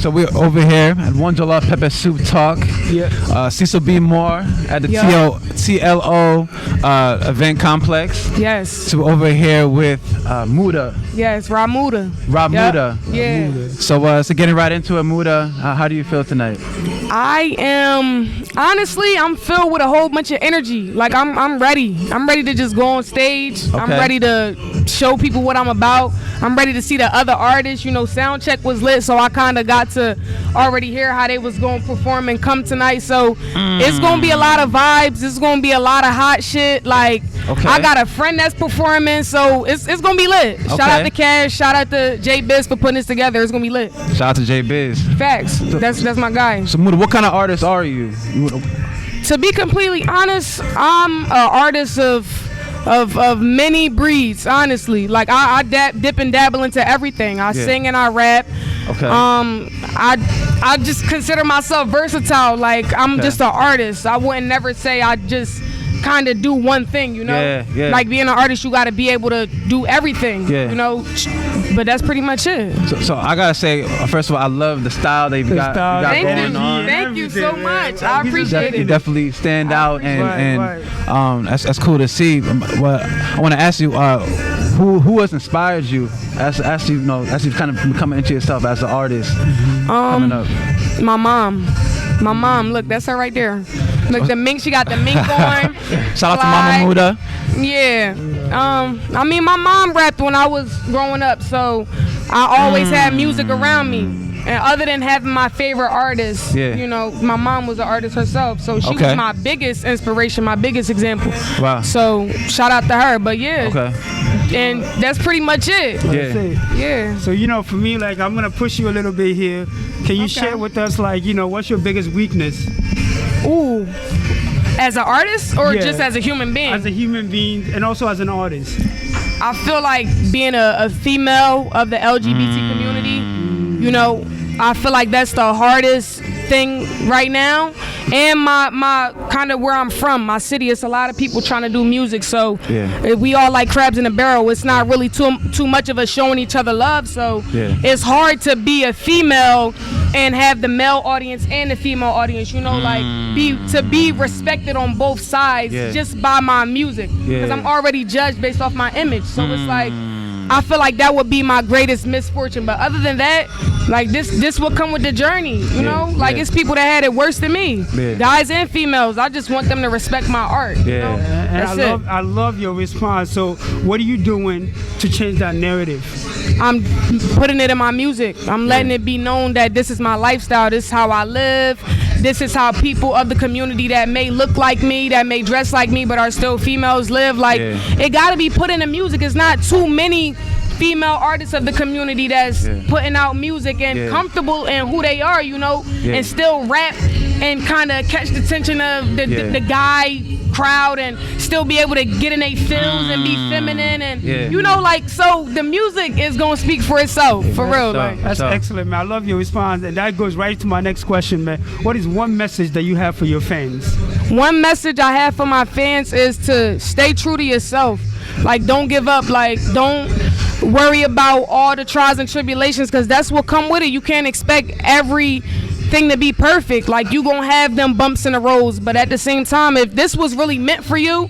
So we're over here at One Jollof Pepper Soup Talk. Yeah. Cecil B. Moore at the TLO event complex. Yes. So we're over here with Muda. Yes, Rob Muda. Rob Muda. Yeah. So getting right into it, Muda, how do you feel tonight? I am, honestly, I'm filled with a whole bunch of energy. Like, I'm ready. I'm ready to just go on stage. Okay. I'm ready to show people what I'm about. I'm ready to see the other artists. You know, Soundcheck was lit, so I kind of got to already hear how they was going to perform and come tonight. So it's going to be a lot of vibes. It's going to be a lot of hot shit. Like, I got a friend that's performing, so it's going to be lit. Okay. Shout out to Cash. Shout out to J Biz for putting this together. It's going to be lit. Shout out to J Biz. Facts. That's my guy. So Muda, what kind of artist are you? To be completely honest, I'm an artist of many breeds, honestly. Like, I dip and dabble into everything. I sing and I rap. Okay. I just consider myself versatile. Like, I'm just an artist. I wouldn't never say I just kind of do one thing, you know? Yeah. Like, being an artist, you got to be able to do everything, you know? But that's pretty much it. So I got to say, first of all, I love the style that you got going on. Thank you so much. I appreciate it. You definitely stand out, and that's cool to see. Well, I want to ask you, who has inspired you as you've kind of becoming into yourself as an artist coming up? My mom, look, that's her right there. Look, the mink, she got the mink on. Shout out to Mama Muda. Yeah. I mean, my mom rapped when I was growing up, so I always had music around me. And other than having my favorite artist, you know, my mom was an artist herself, so she was my biggest inspiration, my biggest example. Wow. So shout out to her. But and that's pretty much it. Yeah. So, you know, for me, like, I'm gonna push you a little bit here. Can you share with us, like, you know, what's your biggest weakness? Ooh. As an artist or just as a human being? As a human being and also as an artist. I feel like being a female of the LGBT community, you know, I feel like that's the hardest thing right now. And my kind of where I'm from, my city, it's a lot of people trying to do music, so we all like crabs in a barrel. It's not really too much of us showing each other love, so it's hard to be a female and have the male audience and the female audience, you know, like be respected on both sides just by my music, because I'm already judged based off my image. So it's like, I feel like that would be my greatest misfortune. But other than that, like, this will come with the journey, you know? Like, it's people that had it worse than me, guys and females. I just want them to respect my art, you know? And I love your response. So what are you doing to change that narrative? I'm putting it in my music. I'm letting it be known that this is my lifestyle. This is how I live. This is how people of the community that may look like me, that may dress like me, but are still females live. Like, it got to be put in the music. It's not too many female artists of the community that's putting out music and comfortable in who they are, you know, and still rap and kind of catch the attention of the guy crowd and still be able to get in their feels and be feminine and you know, like, so the music is gonna speak for itself, for real. Like, that's excellent, man. I love your response, and that goes right to my next question, man. What is one message that you have for your fans? One message I have for my fans is to stay true to yourself. Like, don't give up. Like, don't worry about all the trials and tribulations, because that's what come with it. You can't expect everything to be perfect. Like, you gonna have them bumps in the roads, but at the same time, if this was really meant for you,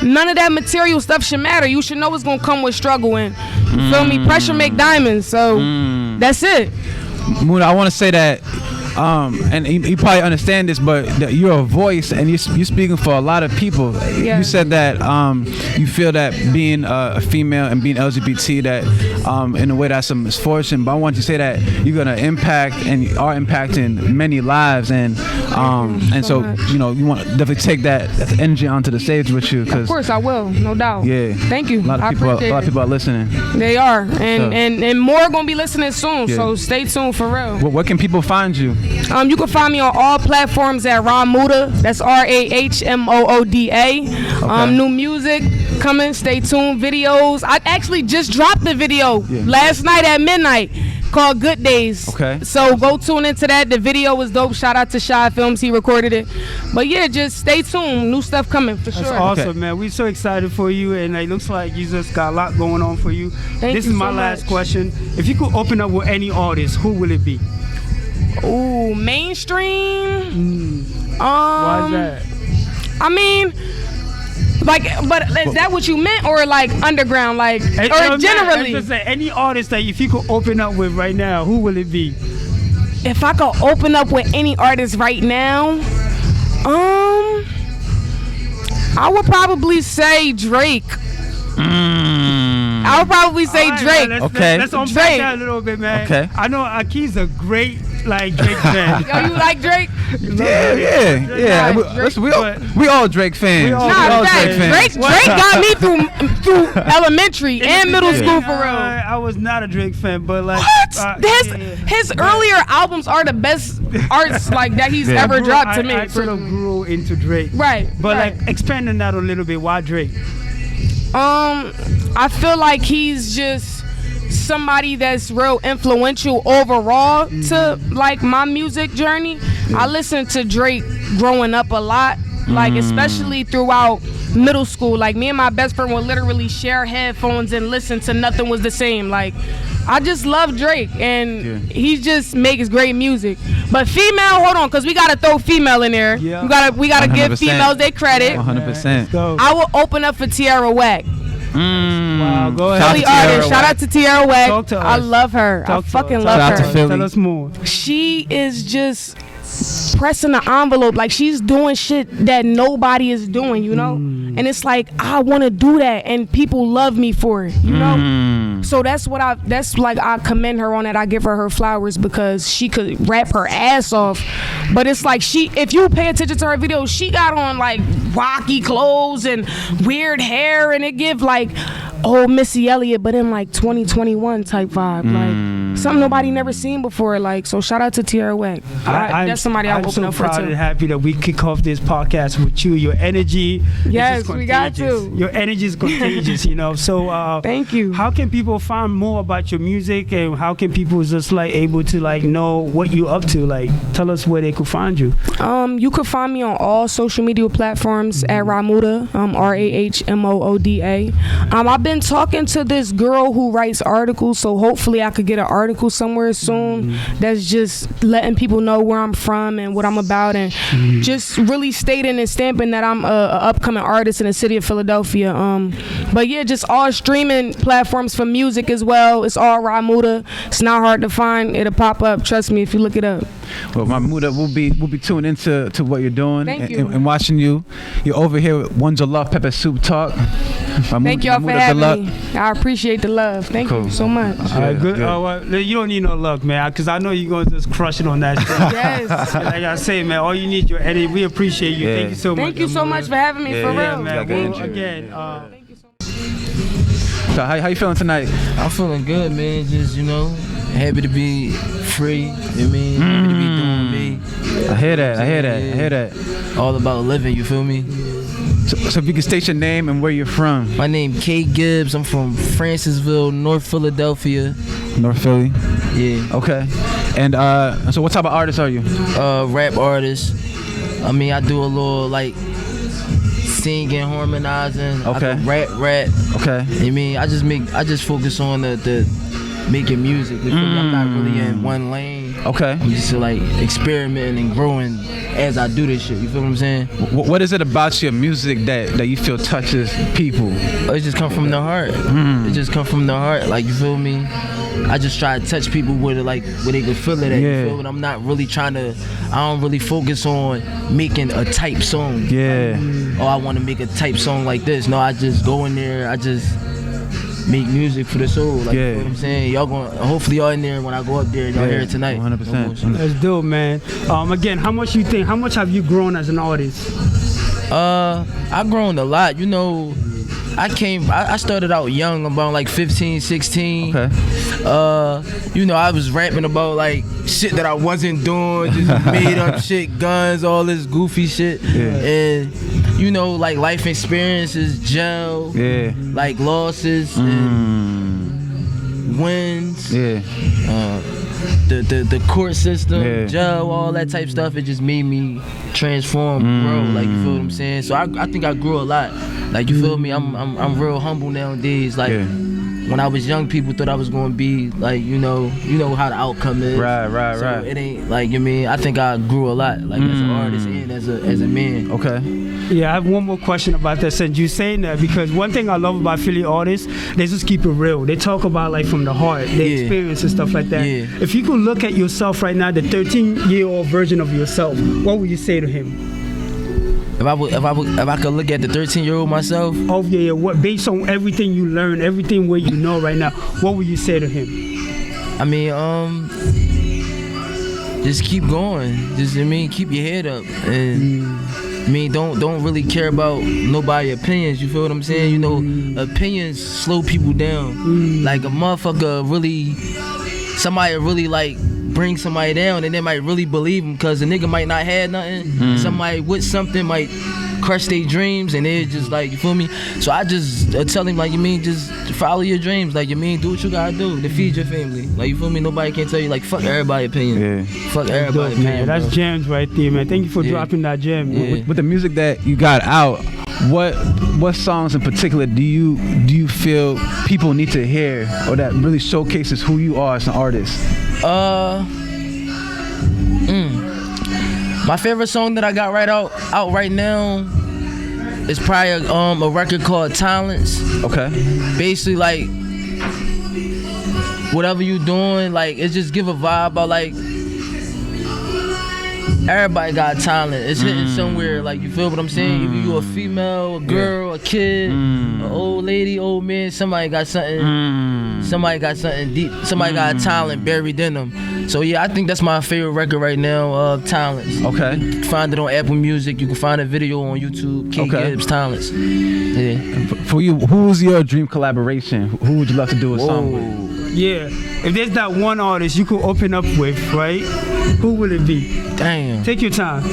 none of that material stuff should matter. You should know it's gonna come with struggle, and you feel me? Pressure make diamonds. So that's it. Muda, I want to say that and you probably understand this, but you're a voice and you're speaking for a lot of people. You said that you feel that being a female and being LGBT, that in a way that's a misfortune, but I want you to say that you're going to impact and are impacting many lives, and so you know, you want to definitely take that energy onto the stage with you. Of course I will, no doubt. Thank you. A lot of people are listening. They are, and more are going to be listening soon, so stay tuned for real. Where can people find you? You can find me on all platforms at Rahmooda. That's RAHMOODA. New music coming. Stay tuned. Videos. I actually just dropped the video last night at midnight called Good Days. So go tune into that. The video was dope. Shout out to Shy Films. He recorded it. But yeah, just stay tuned. New stuff coming for sure. That's awesome, man. We're so excited for you, and it looks like you just got a lot going on for you. This is my last question. If you could open up with any artist, who will it be? Ooh, mainstream. Why is that? I mean, like, but is that what you meant, or like underground, like, or generally? Just say any artist that if you could open up with right now, who will it be? If I could open up with any artist right now, I would probably say Drake. I would probably say Drake. Man, Okay. Let's unpack Drake. that a little bit, man. Okay. I know Aki's a great Drake fan. Yo, you like Drake? Yeah. We all Drake fans. We all- Nah, Drake Drake got me through elementary and middle school for real. I was not a Drake fan, but like What? His earlier albums are the best arts like that he's ever dropped to me. I sort of grew into Drake. Right. But right. like expanding that a little bit, why Drake? I feel like he's just somebody that's real influential overall to like my music journey. I listened to Drake growing up a lot, like especially throughout middle school. Like me and my best friend would literally share headphones and listen to Nothing Was the Same. Like I just love Drake, and he just makes great music. But female, hold on, cause we gotta throw female in there. Yeah. We gotta give 100%. females their credit. 100%. Go. I will open up for Tierra Whack. Wow, go ahead. Shout out Philly to Tierra artist. Shout Whack. out to Tierra Whack. Talk to I us. love her. Talk I to fucking us. love Shout out to her. Philly. Tell us more. She is just pressing the envelope. Like she's doing shit that nobody is doing, you know? And it's like, I want to do that, and people love me for it, you know? So that's like I commend her on that. I give her flowers because she could rap her ass off. But it's like if you pay attention to her videos, she got on like rocky clothes and weird hair, and it give like old Missy Elliott, but in like 2021 type vibe. Like something nobody never seen before. Like, so shout out to Tierra Whack. That's somebody I I'm open so up for proud too. and happy that we kick off this podcast with you. Your energy is Yes, just we got contagious. to. Your energy is contagious, you know. So Thank you. How can people find more about your music, and how can people just like able to like know what you up to? Like tell us where they could find you. You could find me on all social media platforms at Rahmooda, RAHMOODA. I've been talking to this girl who writes articles, so hopefully I could get an article somewhere soon that's just letting people know where I'm from and what I'm about, and just really stating and stamping that I'm a upcoming artist in the city of Philadelphia. But yeah, just all streaming platforms for music as well. It's all Rahmooda. It's not hard to find. It'll pop up. Trust me if you look it up. Well, Mahmouda, we'll be tuned into what you're doing Thank you. and watching you. You're over here with One Jollof Pepper Soup Talk. Thank y'all for having me. I appreciate the love. Thank you so much. All right, good. Well, you don't need no luck, man, because I know you're going to just crush it on that shit. Yes. Like I say, man, all you need is your energy. We appreciate you. Thank you so much. Thank you so much for having me, for Yeah, real. man. Yeah, Well, again, Thank you so much. So how you feeling tonight? I'm feeling good, man. Just, happy to be free. You know what I mean? Happy to be doing me. I hear that. All about living, you feel me? So if you can state your name and where you're from. My name K Gibbs. I'm from Francisville, North Philadelphia. North Philly. Yeah. Okay. And so what type of artist are you? Rap artist. I mean, I do a little like singing, harmonizing. Okay. I do rap. Okay. I mean, I just focus on the making music. You feel me? I'm not really in one lane. Okay. I'm just like experimenting and growing as I do this shit. You feel what I'm saying? What is it about your music that you feel touches people? It just come from the heart. It just come from the heart. Like, you feel me? I just try to touch people where they can feel it at. Yeah. You feel me? I'm not really I don't really focus on making a type song. Yeah. Oh, I want to make a type song like this. No, I just go in there. I just make music for the soul. Like, you know what I'm saying? Hopefully y'all in there when I go up there, y'all hear it tonight. 100%. That's dope, man. Again, how much have you grown as an artist? I've grown a lot. I started out young, about like 15, 16. Okay. I was rapping about like shit that I wasn't doing, just made up shit, guns, all this goofy shit. Yeah. And like life experiences, jail, like losses and wins. Yeah. The court system, Yeah. jail, all that type stuff, it just made me transform, grow. Like, you feel what I'm saying? So I think I grew a lot. Like, you feel me? I'm real humble nowadays. Like, when I was young, people thought I was gonna be like, you know how the outcome is. Right. So it ain't like, you mean, I think I grew a lot, like as an artist and as a man. Okay. Yeah, I have one more question about that since you're saying that, because one thing I love about Philly artists, they just keep it real. They talk about like from the heart, their experience and stuff like that. Yeah. If you could look at yourself right now, the 13-year-old version of yourself, what would you say to him? If I could look at the 13-year-old myself, What, based on everything you learned, everything what you know right now, what would you say to him? I mean, just keep going. Just, I mean, keep your head up, and I mean, don't really care about nobody's opinions. You feel what I'm saying? You know, opinions slow people down. Like a motherfucker somebody really like bring somebody down, and they might really believe him, because the nigga might not have nothing. Somebody with something might crush their dreams, and they're just like, you feel me? So I just tell him, like, you mean, just follow your dreams, like, you mean, do what you gotta do to feed your family, like, you feel me? Nobody can tell you, like, fuck everybody's opinion. Fuck everybody's opinion, man. That's gems right there, man. Thank you for dropping that gem. With the music that you got out, what songs in particular do you feel people need to hear, or that really showcases who you are as an artist? My favorite song that I got out right now is probably a record called Talents. Okay. Basically, like, whatever you doing, like, it just give a vibe about, like, everybody got talent. It's hitting somewhere, like, you feel what I'm saying? If you a female, a girl, a kid, an old lady, old man, somebody got something. Somebody got something deep. Somebody got a talent buried in them. So yeah, I think that's my favorite record right now, Talents. Okay. You can find it on Apple Music. You can find a video on YouTube. K Gibbs Talents. Yeah. For you, who's your dream collaboration? Who would you love to do a song with? Yeah. If there's that one artist you could open up with, right? Who will it be? Damn. Take your time.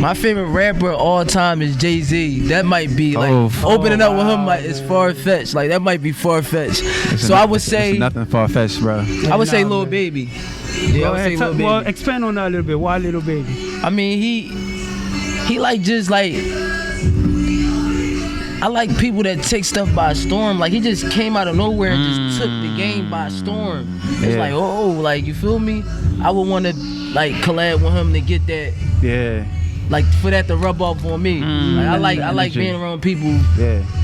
My favorite rapper of all time is Jay-Z. That might be like opening up with him is far-fetched. Like that might be far-fetched. So I would say nothing far-fetched, bro. I would say Lil Baby. Yeah, I would say Lil Baby. Well, expand on that a little bit. Why Lil Baby? I mean, he like just like, I like people that take stuff by storm. Like he just came out of nowhere and just took the game by storm. It's like, like, you feel me? I would want to like collab with him to get that. Yeah. Like for that to rub off on me. Like I like being around people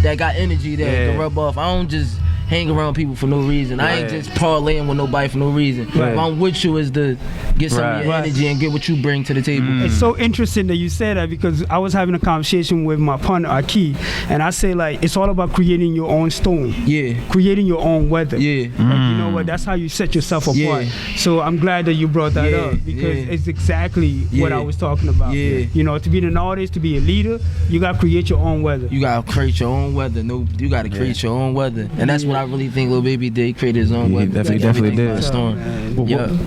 that got energy that can rub off. I don't just hang around people for no reason. I ain't just parlaying with nobody for no reason. If I'm with you is to get some of your energy and get what you bring to the table. It's so interesting that you say that, because I was having a conversation with my partner Aki, and I say like it's all about creating your own storm. Yeah. Creating your own weather. Yeah. Like, you know what? That's how you set yourself apart. So I'm glad that you brought that up, because it's exactly what I was talking about. Yeah. You know, to be an artist, to be a leader, you gotta create your own weather. You gotta create your own weather. You gotta create your own weather, and that's what I really think Lil Baby did. He created his own weather. Definitely did.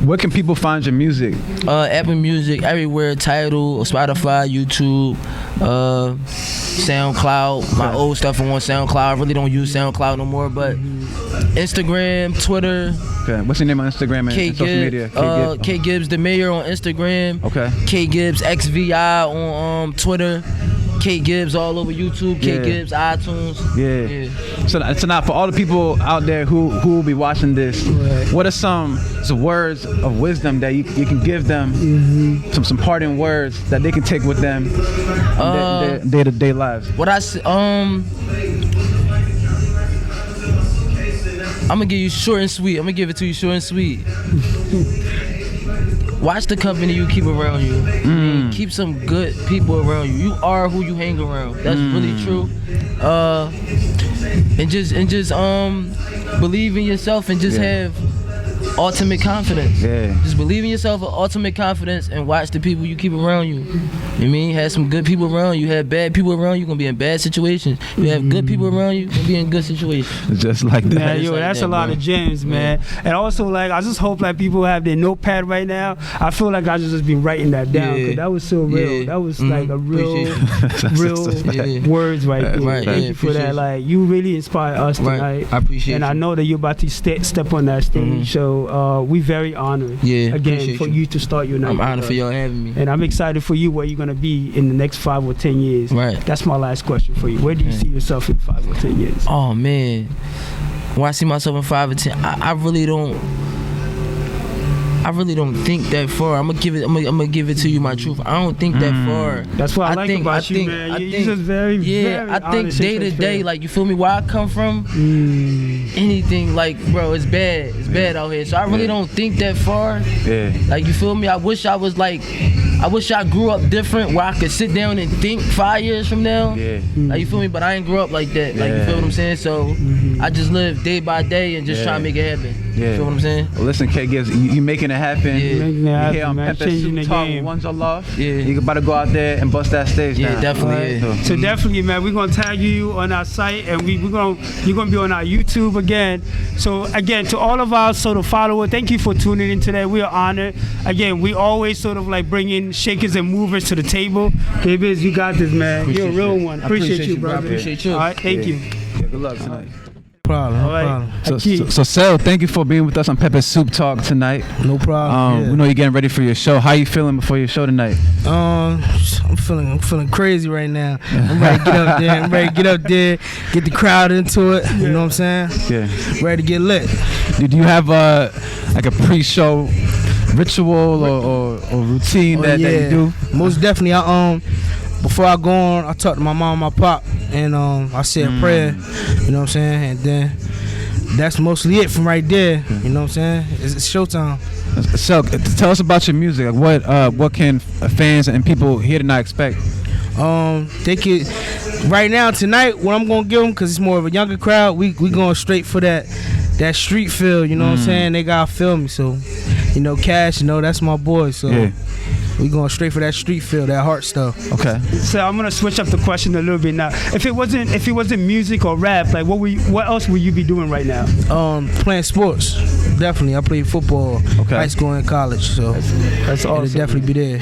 Where can people find your music? Apple Music, everywhere. Tidal, Spotify, YouTube, SoundCloud. My old stuff on SoundCloud. I really don't use SoundCloud no more, but Instagram, Twitter. Okay. What's your name on Instagram and social media? K Gibbs the Mayor on Instagram. Okay. K Gibbs XVI on Twitter. K Gibbs all over YouTube. K Gibbs iTunes. Yeah. So now for all the people out there who will be watching this, what are some words of wisdom that you can give them? Some parting words that they can take with them in their day-to-day lives. What I say, I'm gonna give you short and sweet. I'm gonna give it to you short and sweet. Watch the company you keep around you. Keep some good people around you. You are who you hang around. That's really true. And just believe in yourself and just have ultimate confidence. Just believe in yourself with ultimate confidence and watch the people you keep around you. You mean, have some good people around you. Have bad people around you, you're gonna be in bad situations. You have good people around you, you're gonna be in good situations. Just like that. Man, yo, that's a lot of gems, man. And also, like, I just hope like people have their notepad right now. I feel like I just been writing that down, because that was so real. That was like a real words right there. Thank you for that. Like, you really inspired us tonight. I appreciate it. And I know that you're about to step on that stage. So So we very honored. Yeah, Again, for you to start your night. I'm honored for y'all having me. And I'm excited for you where you're gonna be in the next 5 or 10 years. Right. That's my last question for you. Where do you see yourself in 5 or 10 years? Oh man, when I see myself in 5 or 10, I really don't think that far. I'm gonna give it to you my truth. I don't think that far. That's what I like about you, man. You're just very, very I think day to day, like, you feel me, where I come from, anything, like, bro, it's bad. It's bad out here. So I really don't think that far. Yeah. Like, you feel me? I wish I grew up different where I could sit down and think 5 years from now. Yeah. Like, you feel me? But I ain't grew up like that. Like, you feel what I'm saying? So I just live day by day and just try to make it happen. Yeah. You feel what I'm saying? Well, listen, K Gibbs, you making it happen. Yeah. Making it happen, You here on man. Pepe Changing Soup the Talk game. with Ones I Love. Yeah. You about to go out there and bust that stage Yeah, down. definitely. Alright, Yeah. So definitely, man, we're gonna tag you on our site, and you're gonna be on our YouTube again. So again, to all of our sort of followers, thank you for tuning in today. We are honored. Again, we always sort of like bring in shakers and movers to the table. K-Biz, you got this, man. You're a real one. Appreciate you, brother. Appreciate you. All right, thank you. Yeah, good luck tonight. Problem. All No right. problem. So Sel, thank you for being with us on Pepe Soup Talk tonight. No problem. We know you're getting ready for your show. How you feeling before your show tonight? I'm feeling crazy right now. I'm ready to get up there. Get the crowd into it. You know what I'm saying? Yeah. Ready to get lit. Do you have like a pre-show ritual or routine that you do? Most definitely. Before I go on, I talk to my mom and my pop, and I say a prayer. You know what I'm saying? And then that's mostly it from right there. You know what I'm saying? It's showtime. So tell us about your music. Like what can fans and people here tonight expect? They could right now tonight. What I'm gonna give them, cause it's more of a younger crowd. We going straight for that street feel. You know what I'm saying? They gotta feel me. So, you know, Cash. You know that's my boy. So. Yeah. We going straight for that street feel, that heart stuff. Okay. So I'm gonna switch up the question a little bit now. If it wasn't music or rap, like what else would you be doing right now? Playing sports. Definitely. I played football, high school and college. So That's awesome. it'll definitely be there.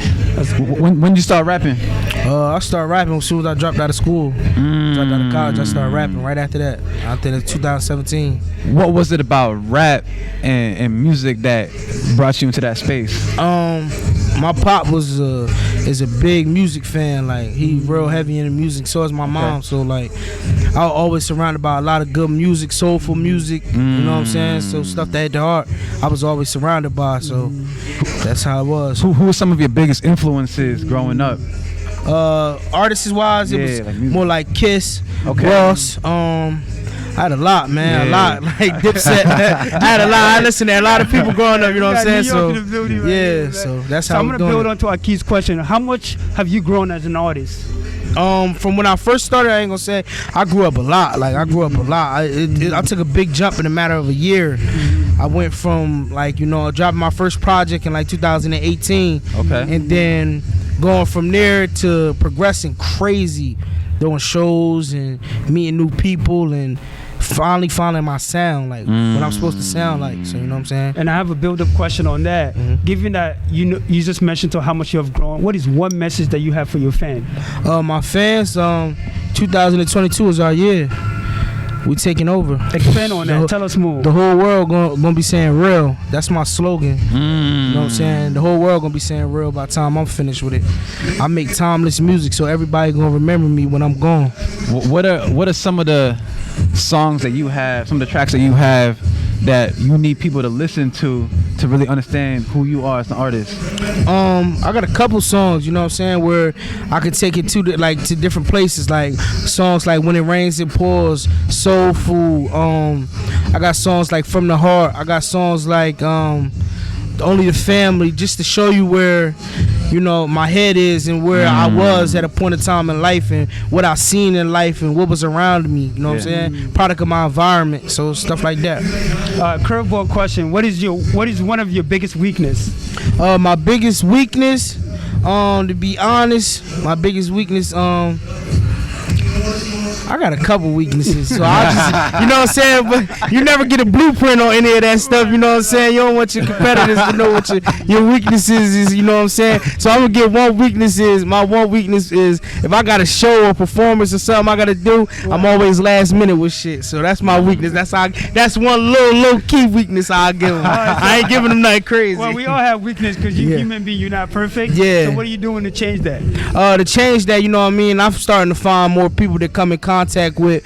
When did you start rapping? I started rapping as soon as I dropped out of school. Dropped out of college, I started rapping right after that. After 2017. What was it about rap and music that brought you into that space? My pop is a big music fan. Like he real heavy into music. So is my mom. So like I was always surrounded by a lot of good music, soulful music. You know what I'm saying? So stuff that hit the heart, I was always surrounded by. So that's how it was. Who were some of your biggest influences growing up? Artists wise, it was like music. more like Kiss, Okay. Ross. I had a lot, man. A lot. Like Dipset. I had a lot. I listened to a lot of people growing up, you know what I'm saying? So yeah, so that's how I'm I'm gonna build doing. on to Akiz's question. How much have you grown as an artist? From when I first started, I ain't gonna say I grew up a lot. Like I grew up a lot. I took a big jump in a matter of a year. I went from like dropping my first project in like 2018. Okay. And then going from there to progressing crazy, doing shows and meeting new people and finally finding my sound, like what I'm supposed to sound like. So you know what I'm saying? And I have a build-up question on that. Given that you just mentioned to how much you have grown, what is one message that you have for your fan? My fans, 2022 is our year. We taking over. Expand on that. Tell us more. The whole world gonna be saying real. That's my slogan. You know what I'm saying? The whole world gonna be saying real by the time I'm finished with it. I make timeless music, so everybody gonna remember me when I'm gone. What are some of the songs that you have, some of the tracks that you have that you need people to listen to really understand who you are as an artist? I got a couple songs, you know what I'm saying, where I could take it to different places, like songs like When It Rains It Pours, Soul Food. I got songs like From the Heart. I got songs like Only the Family, just to show you where my head is and where I was at a point in time in life and what I seen in life and what was around me. You know what I'm saying? Product of my environment, so stuff like that. Curveball question: What is one of your biggest weakness? My biggest weakness, to be honest, my biggest weakness, I got a couple weaknesses, so I just, you know what I'm saying. But you never get a blueprint on any of that stuff. You know what I'm saying. You don't want your competitors to know what your weaknesses is. You know what I'm saying. So I'm gonna get one weakness is my one weakness is if I got a show or performance or something I gotta do, I'm always last minute with shit. So that's my weakness. That's one low key weakness I give them. I ain't giving them nothing crazy. Well, we all have weakness because you human being, you're not perfect. Yeah. So what are you doing to change that? To change that, you know what I mean, I'm starting to find more people that come in contact with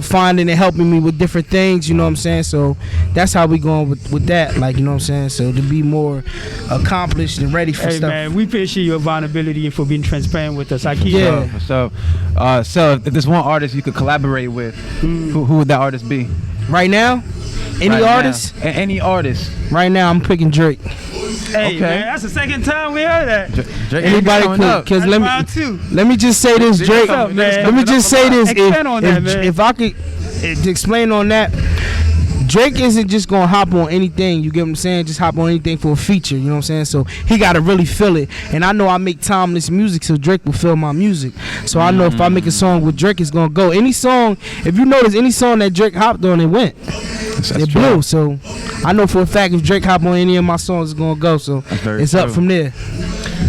finding and helping me with different things, you know what I'm saying? So that's how we going with that, like, you know what I'm saying? So to be more accomplished and ready for stuff. Man, we appreciate your vulnerability and for being transparent with us. So if there's one artist you could collaborate with, who would that artist be? Right now? Any artist? Any artist. Right now, I'm picking Drake. Hey, okay. Man, that's the second time we heard that. Drake, anybody could, because let me just say this, Drake. Let me just say this. If I could explain on that, Drake isn't just gonna hop on anything, you get what I'm saying? Just hop on anything for a feature, you know what I'm saying? So he gotta really feel it. And I know I make timeless music, so Drake will feel my music. So I know if I make a song with Drake, it's gonna go. Any song, if you notice, any song that Drake hopped on, it went. It blew. So I know for a fact if Drake hop on any of my songs, it's gonna go. So it's up from there.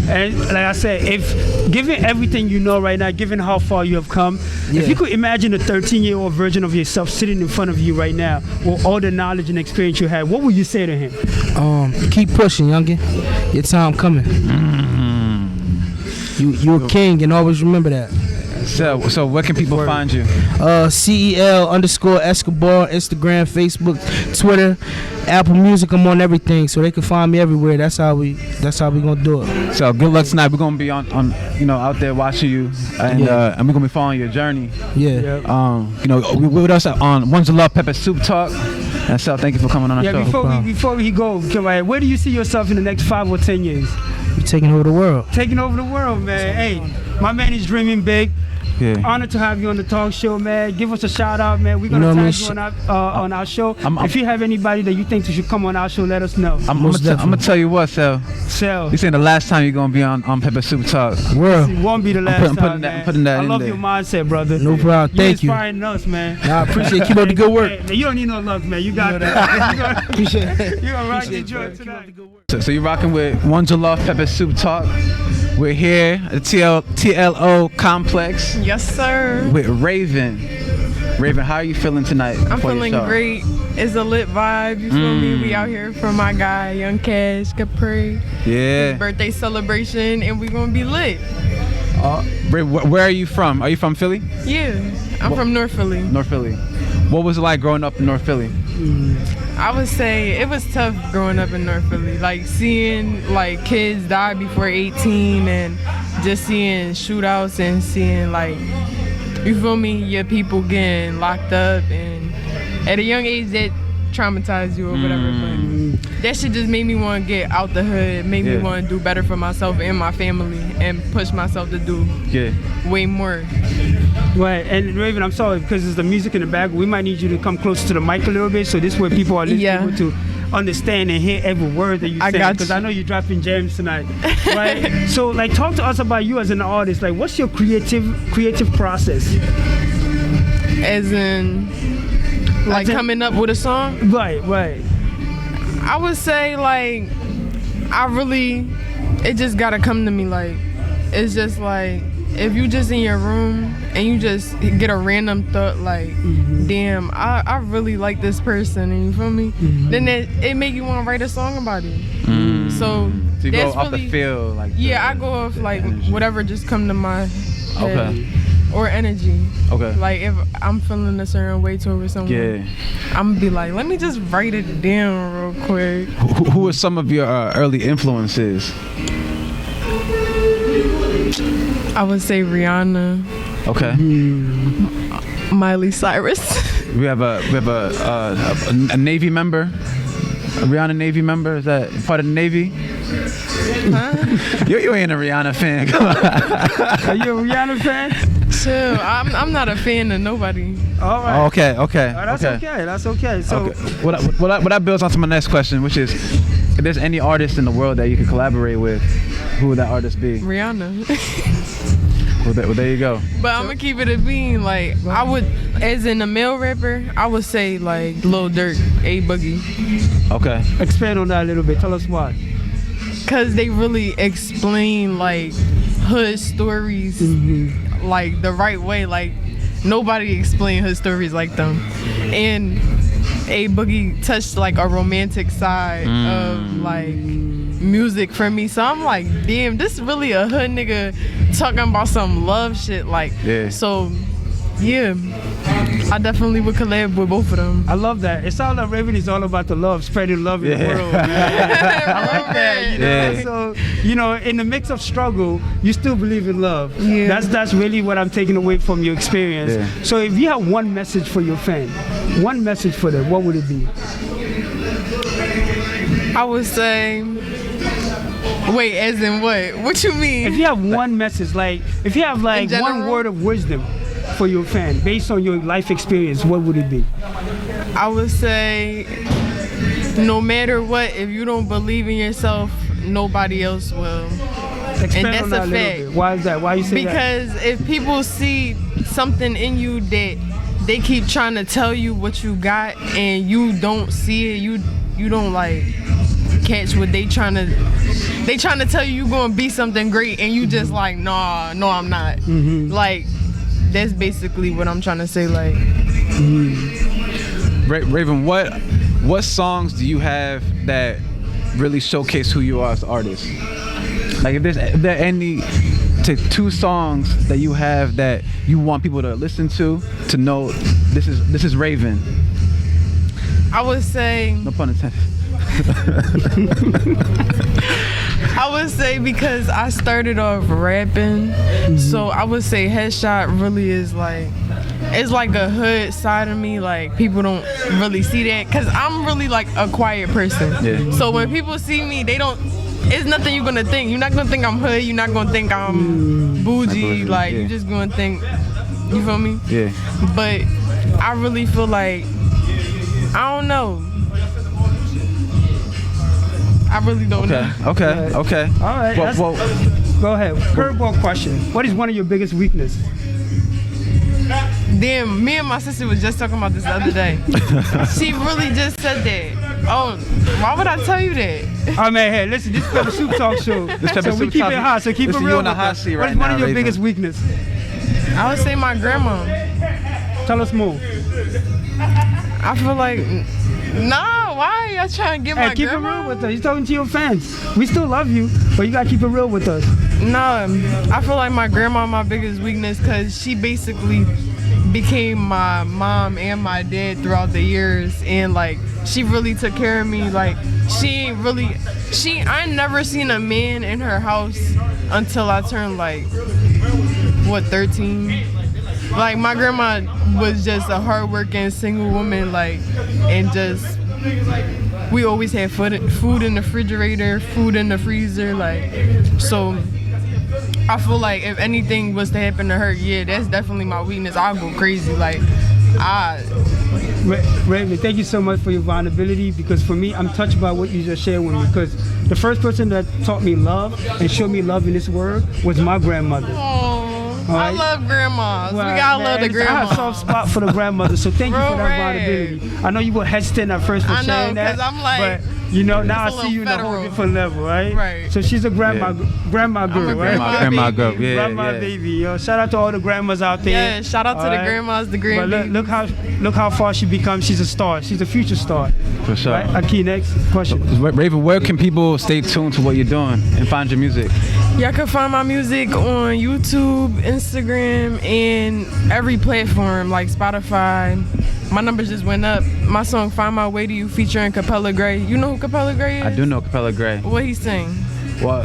And like I said, if given everything you know right now, given how far you have come, if you could imagine a 13-year-old version of yourself sitting in front of you right now with all the knowledge and experience you had, what would you say to him? Keep pushing, youngin. Your time coming. You a king, and always remember that. So where can people find you? CEL_Escobar, Instagram, Facebook, Twitter, Apple Music. I'm on everything, so they can find me everywhere. That's how we gonna do it. So good luck tonight. We're gonna be on out there watching you, and we're gonna be following your journey. Yeah. We with us on Ones of Love Pepper Soup Talk. And so thank you for coming on our show. Before we go, where do you see yourself in the next 5 or 10 years? You're taking over the world. Taking over the world, man. Hey, my man is dreaming big. Yeah. Honored to have you on the talk show, man. Give us a shout out, man. We're gonna tag you on our show. If you have anybody that you think should come on our show, let us know. I'm gonna tell you what, Sel. You saying the last time you're gonna be on Pepper Soup Talk? It won't be the last time, man. I'm putting that I in love there. your mindset, brother. No problem. Thank you. You're inspiring us, man. I appreciate it. Keep up the good work. Hey, you don't need no love, man. You got that. Appreciate it. You're gonna rock the joint tonight. So you're rocking with Ones of Love Pepper Soup Talk. We're here at TLO Complex. Yes, sir. With Raven. Raven, how are you feeling tonight? I'm feeling great. It's a lit vibe. You feel me? We out here for my guy, Young Cash, Capri. Yeah. His birthday celebration, and we gonna be lit. Where are you from? Are you from Philly? Yeah, I'm from North Philly. North Philly. What was it like growing up in North Philly? I would say it was tough growing up in North Philly. Like seeing like kids die before 18 and just seeing shootouts and seeing like, you feel me, your people getting locked up, and at a young age that traumatized you or whatever. But that shit just made me want to get out the hood, made me want to do better for myself and my family and push myself to do way more. Right, and Raven, I'm sorry because there's the music in the back. We might need you to come closer to the mic a little bit, so this way people are listening to understand and hear every word that you say. Because I know you're dropping gems tonight, right? So, like, talk to us about you as an artist. Like, what's your creative process? As in, like coming up with a song? Right. I would say like, it just gotta come to me. Like, it's just like, if you just in your room and you just get a random thought like, damn, I really like this person, and you feel me? Then it make you want to write a song about it. So you go off the feel, like I go off like energy. Whatever just come to my head. Or energy. Okay. Like if I'm feeling a certain way towards someone, I'm gonna be like, let me just write it down real quick. Who are some of your early influences? I would say Rihanna. Okay. Miley Cyrus. We have a Navy member. A Rihanna Navy member. Is that part of the Navy? Huh? You ain't a Rihanna fan. Come on. Are you a Rihanna fan? Chill. I'm not a fan of nobody. All right. Okay. That's okay. So what that builds onto my next question, which is, if there's any artist in the world that you could collaborate with, who would that artist be? Rihanna. Well, there you go. But I'm gonna keep it a bean. Like I would, as in a male rapper, I would say like Lil Durk, A Boogie. Okay. Expand on that a little bit. Tell us why. Cause they really explain like hood stories like the right way. Like nobody explained hood stories like them. And A Boogie touched like a romantic side of like music for me. So I'm like, damn, this is really a hood nigga talking about some love shit. Like, so yeah, I definitely would collab with both of them. I love that. It sounds like Raven is all about the love, spreading love in the world. Man. I like that. You know? So, you know, in the mix of struggle, you still believe in love. Yeah. That's really what I'm taking away from your experience. Yeah. So if you have one message for your fan, one message for them, what would it be? I would say, wait, as in what? What you mean? If you have one message, like if you have like one general? word of wisdom for your fan based on your life experience, what would it be? I would say, no matter what, if you don't believe in yourself, nobody else will. Expand And that's on that a little fact. bit. Why is that? Why you say that? Because if people see something in you that they keep trying to tell you what you got and you don't see it, you don't like catch what they trying to tell you gonna be something great and you just like, nah, no I'm not. Like that's basically what I'm trying to say. Like Raven, what songs do you have that really showcase who you are as an artist? Like if there any two songs that you have that you want people to listen to know this is Raven. I would say, No pun intended. I would say because I started off rapping, so I would say Headshot really is like, it's like a hood side of me. Like people don't really see that because I'm really like a quiet person. Yeah. So when people see me, they don't. It's nothing you're gonna think. You're not gonna think I'm hood. You're not gonna think I'm bougie. Like you're just gonna think. You feel me? Yeah. But I really feel like I don't know. I really don't know. Okay. All right. Well, Go ahead. Curveball question. What is one of your biggest weaknesses? Damn, me and my sister was just talking about this the other day. She really just said that. Oh, why would I tell you that? Oh man, hey, listen, this is Pepper Soup Talk Show. Pepper So we Soup keep Talk. it hot, so keep Listen, it you real on the with hot us. seat What right is one now, of your Raven. biggest weaknesses? I would say my grandma. Tell us more. I feel like, nah, why are y'all trying to get Hey, my keep grandma? it real with us. You're talking to your fans. We still love you, but you gotta keep it real with us. No, I feel like my grandma my biggest weakness because she basically became my mom and my dad throughout the years, and like she really took care of me. Like I never seen a man in her house until I turned like 13. Like my grandma was just a hardworking single woman, like, and just we always had food in the refrigerator, food in the freezer, like, so I feel like if anything was to happen to her, yeah, that's definitely my weakness. I'll go crazy, like, Raven, thank you so much for your vulnerability, because for me, I'm touched by what you just shared with me, because the first person that taught me love and showed me love in this world was my grandmother. I right. love grandmas. Well, We gotta love the man, I have a grandmas. soft spot for the grandmother, so thank you Real for that rad. vulnerability. I know you were hesitant at first for I know, saying that, 'cause I'm like, but you know, now I it's a see you in a little whole federal. different level, right? Right. So she's a grandma I'm a girl, right? grandma girl. Yeah, Grandma yeah. baby, yo. Shout out to all the grandmas out there. Yeah, shout out to the Alright. grandmas, the But grandbabies. look how far she becomes. She's a star. She's a future star. For sure. Right? Aki, next question. Raven, where can people stay tuned to what you're doing and find your music? Y'all can find my music on YouTube, Instagram, and every platform like Spotify. My numbers just went up. My song "Find My Way to You" featuring Capella Gray. You know who Capella Gray is? I do know Capella Gray. What he sing? Well,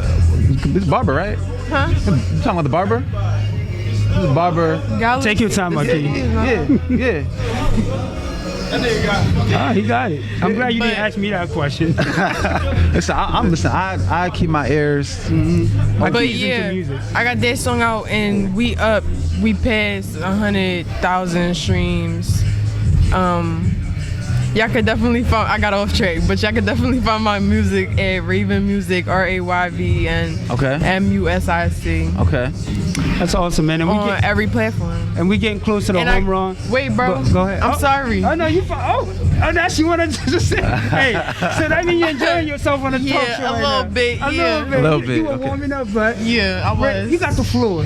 it's Barber, right? Huh? You talking about the Barber? This is Barber. Y'all Take your time, Aki. Yeah. Ah, he got it. I'm glad you didn't But- ask me that question. Listen, I keep my ears. But Aki's into yeah, music. I got that song out and we passed 100,000 streams. y'all could definitely find. I got off track, but y'all could definitely find my music at Raven Music, RAYVN Okay. MUSIC. Okay. That's awesome, man. And we On every platform. and we getting close to the And home run. Wait, bro. Go ahead. I'm sorry. Oh no, you fine. Oh, that's you wanna just say. Hey, so that means you're enjoying yourself on the talk show Yeah, a right little now. bit. A Yeah. little bit. A little You bit, were okay. warming up, but Yeah, I was. you got the floor.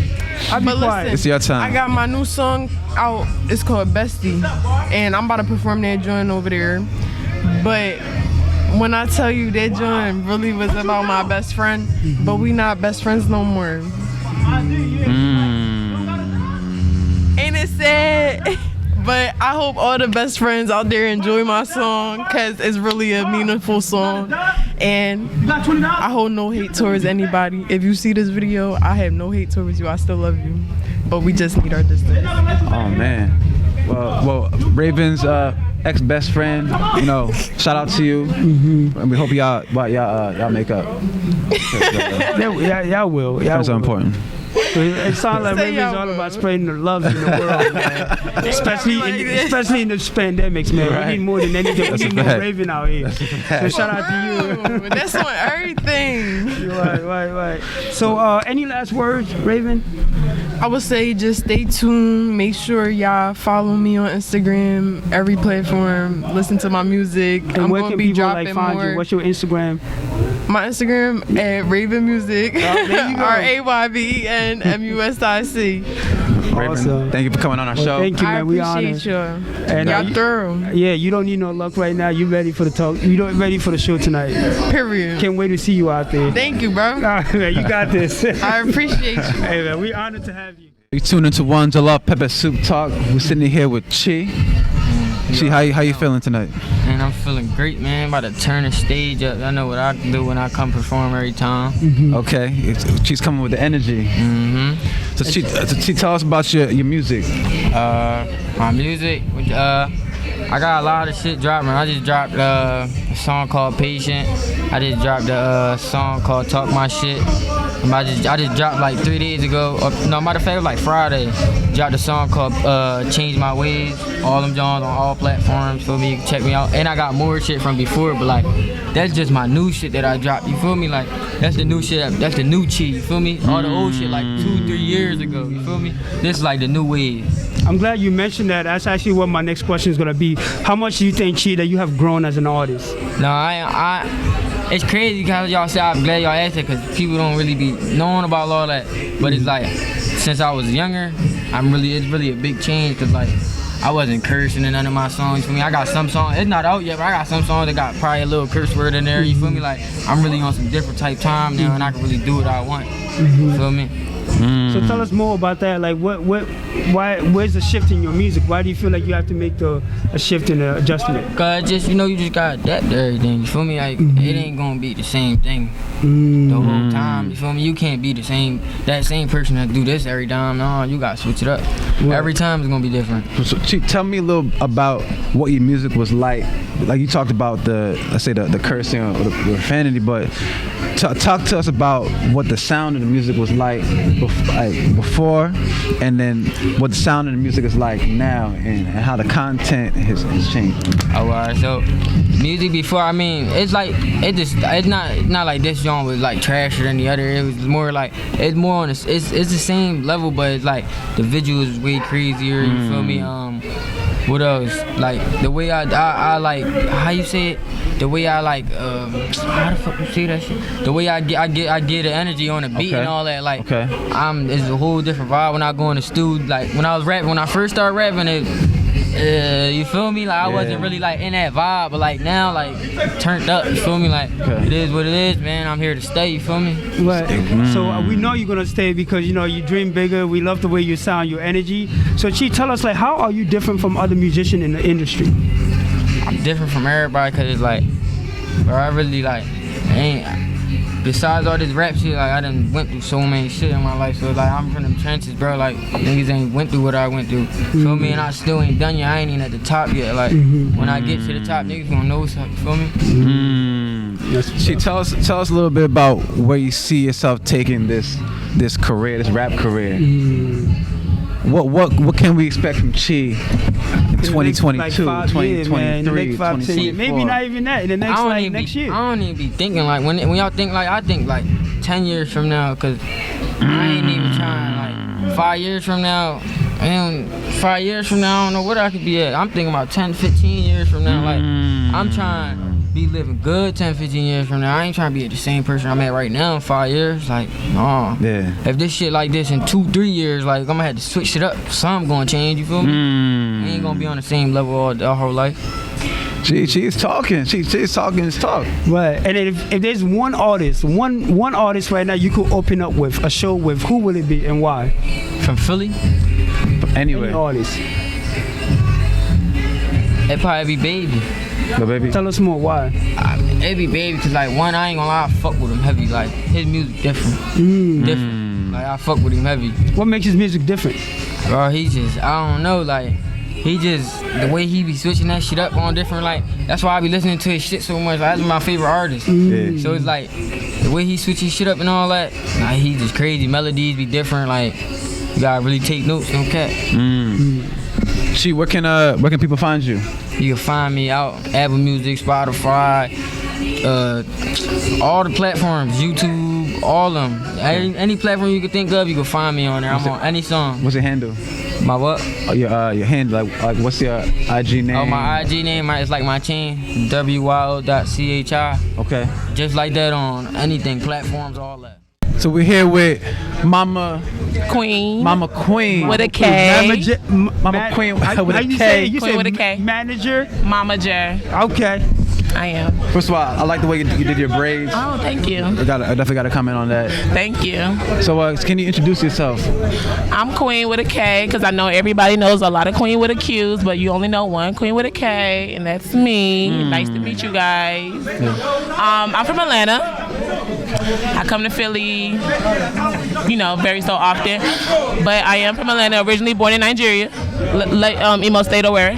I'll be But quiet. It's your time. I got my new song out. It's called Bestie, and I'm about to perform that joint over there. But when I tell you that joint really was about my best friend, but we not best friends no more. Ain't it sad? But I hope all the best friends out there enjoy my song, cause it's really a meaningful song, and I hold no hate towards anybody. If you see this video, I have no hate towards you. I still love you, but we just need our distance. Oh man. Well, Raven's ex-best friend. You know, shout out to you, and we hope y'all make up. Y'all will. Y'all That's so will. important. It sounds like Say Raven's y'all all will. about spreading the love in the world, man. especially in the pandemics, man. Right. We need more than anything. That's We a need more fact. Raven out here. So shout out to you. That's on everything. Right. So, any last words, Raven? I would say just stay tuned. Make sure y'all follow me on Instagram, every platform. Listen to my music. And I'm where gonna can be people dropping find more. you? What's your Instagram? My Instagram at Raven Music. there you go. RAYVEN MUSIC. Raven, Awesome. thank you for coming on our Well, show. thank you, I man. We honored. appreciate y'all. And Y'all thorough. yeah, you don't need no luck right now. You ready for the talk? You ready for the show tonight? Period. Can't wait to see you out there. Thank you, bro. All right, man, you got this. I appreciate you. Hey, man, we honored to have you. You tune into One Jollof Pepper Soup Talk. We're sitting here with Chi. Chi, how you feeling tonight? Man, I'm feeling great, man. About to turn the stage up. I know what I do when I come perform every time. Okay, she's coming with the energy. So Chi, tell us about your music. My music, I got a lot of shit dropping. I just dropped a song called Patient. I just dropped a song called Talk My Shit. I just dropped like 3 days ago. No, matter of fact, it was like Friday. Dropped a song called Change My Ways. All them Johns on all platforms. Feel me? You can check me out. And I got more shit from before, but like that's just my new shit that I dropped. You feel me? Like that's the new shit. That's the new Chi. You feel me? All the old shit like 2-3 years ago. You feel me? This is like the new wave. I'm glad you mentioned that. That's actually what my next question is gonna be. How much do you think, Chi, that you have grown as an artist? No, it's crazy because y'all say I'm glad y'all asked it because people don't really be knowing about all that. But it's like, since I was younger, it's really a big change because like, I wasn't cursing in none of my songs. For me, I got some songs, it's not out yet, but I got some songs that got probably a little curse word in there. You feel me? Like, I'm really on some different type time now and I can really do what I want. You feel me? So tell us more about that. Like, where's the shift in your music? Why do you feel like you have to make a shift in the adjustment? Cause you just gotta adapt to everything. You feel me? Like it ain't gonna be the same thing the whole time. You feel me? You can't be that same person that do this every time. No, you gotta switch it up. Every time it's gonna be different. So Chi, tell me a little about what your music was like. Like you talked about the cursing or the profanity, but talk to us about what the sound of the music was like before, and then what the sound of the music is like now, and how the content has changed. Alright, so music before, I mean, it's like it's not like this genre was like trasher than the other. It was more like it's more on it's the same level, but it's like the visuals is way crazier. You feel me? What else? Like the way I like how you say it. The way I like how the fuck you say that shit? The way I get the energy on the beat and all that. Like it's a whole different vibe when I go in the studio. Like when I first started rapping it. You feel me? Like I wasn't really like in that vibe, but like now, like turned up. You feel me? Like it is what it is, man. I'm here to stay. You feel me? Right. So we know you're gonna stay because you dream bigger. We love the way you sound, your energy. So Chi, tell us like how are you different from other musicians in the industry? I'm different from everybody because it's like, bro, I really like besides all this rap shit, like I done went through so many shit in my life. So it's like I'm from them trenches, bro. Like niggas ain't went through what I went through. Feel me? And I still ain't done yet. I ain't even at the top yet. Like when I get to the top, niggas gonna know something. Feel me? Chi, tell us a little bit about where you see yourself taking this rap career. What can we expect from Chi 2022, like 5 years, man. In the 2023, next 5, 10 years. Maybe 2024. not even that. In the next next year. I don't even be thinking like when y'all think like I think like 10 years from now, cause I ain't even trying like 5 years from now. And 5 years from now, I don't know what I could be at. I'm thinking about 10, 15 years from now. Like I'm trying to be living good 10, 15 years from now. I ain't trying to be the same person I'm at right now in 5 years. Like, no. Yeah. If this shit like this in 2, 3 years, like I'm gonna have to switch it up. Something gonna change. You feel me? I ain't gonna be on the same level all whole life. She's talking. She's talking his talk. Right. And if there's one artist, one artist right now you could open up with a show with, who will it be and why? From Philly? Anyway. Any artist. It probably be Baby. The Baby. Tell us more. Why? It be Baby, cause like one, I ain't gonna lie, I fuck with him heavy. Like his music different. Different. Like I fuck with him heavy. What makes his music different? Bro, he just, I don't know, like, he just, the way he be switching that shit up on different, like, that's why I be listening to his shit so much. Like, that's my favorite artist. Yeah. So it's like, the way he switches shit up and all that, like, he just crazy. Melodies be different, like, you gotta really take notes, no cap. Where can people find you? You can find me out, Apple Music, Spotify, all the platforms, YouTube, all of them. Any platform you can think of, you can find me on there. I'm on any song. What's your handle? My what? Oh, your handle, like what's your IG name? Oh, my IG name is like my chain, WYO.CHI. Okay. Just like that on anything, platforms, all that. So we're here with Mama Queen. With a K. Mama Queen with How a you K. say? You Queen say with a K. Manager. Mama J. Okay. I am. First of all, I like the way you did your braids. Oh, thank you. I definitely got to comment on that. Thank you. So can you introduce yourself? I'm Queen with a K because I know everybody knows a lot of Queen with a Q's, but you only know one Queen with a K, and that's me. Nice to meet you guys. I'm from Atlanta. I come to Philly, very so often, but I am from Atlanta, originally born in Nigeria, Imo State, Owerri.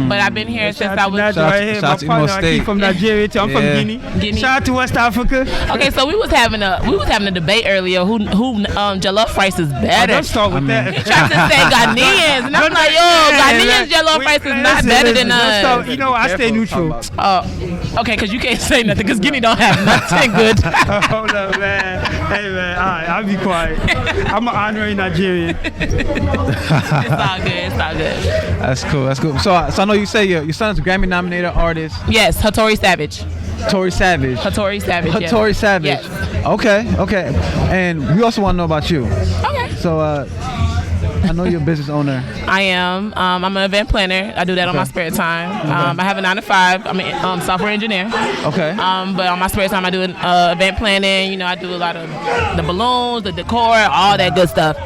But I've been here since I was. Shout out to Imo State. From Nigeria too. I'm from Guinea. Shout out to West Africa. Okay, so we was having a debate earlier. Who jollof rice is better? Let's start with that. He tried to say Ghanaians, and I'm like, Ghanaians jollof rice is not better than us. I stay neutral. Okay, because you can't say nothing because Guinea don't have nothing good. Hold up, man. Hey, man. All right, I'll be quiet. I'm an honorary Nigerian. It's all good. That's cool. So I know you say your son's a Grammy-nominated artist. Yes, Hattori Savage. Hattori Savage. Yes. Savage. Yes. Okay. And we also want to know about you. Okay. So I know you're a business owner. I am. I'm an event planner. I do that on my spare time. I have a 9 to 5. I'm a software engineer. Okay. But on my spare time, I do event planning. I do a lot of the balloons, the decor, all that good stuff.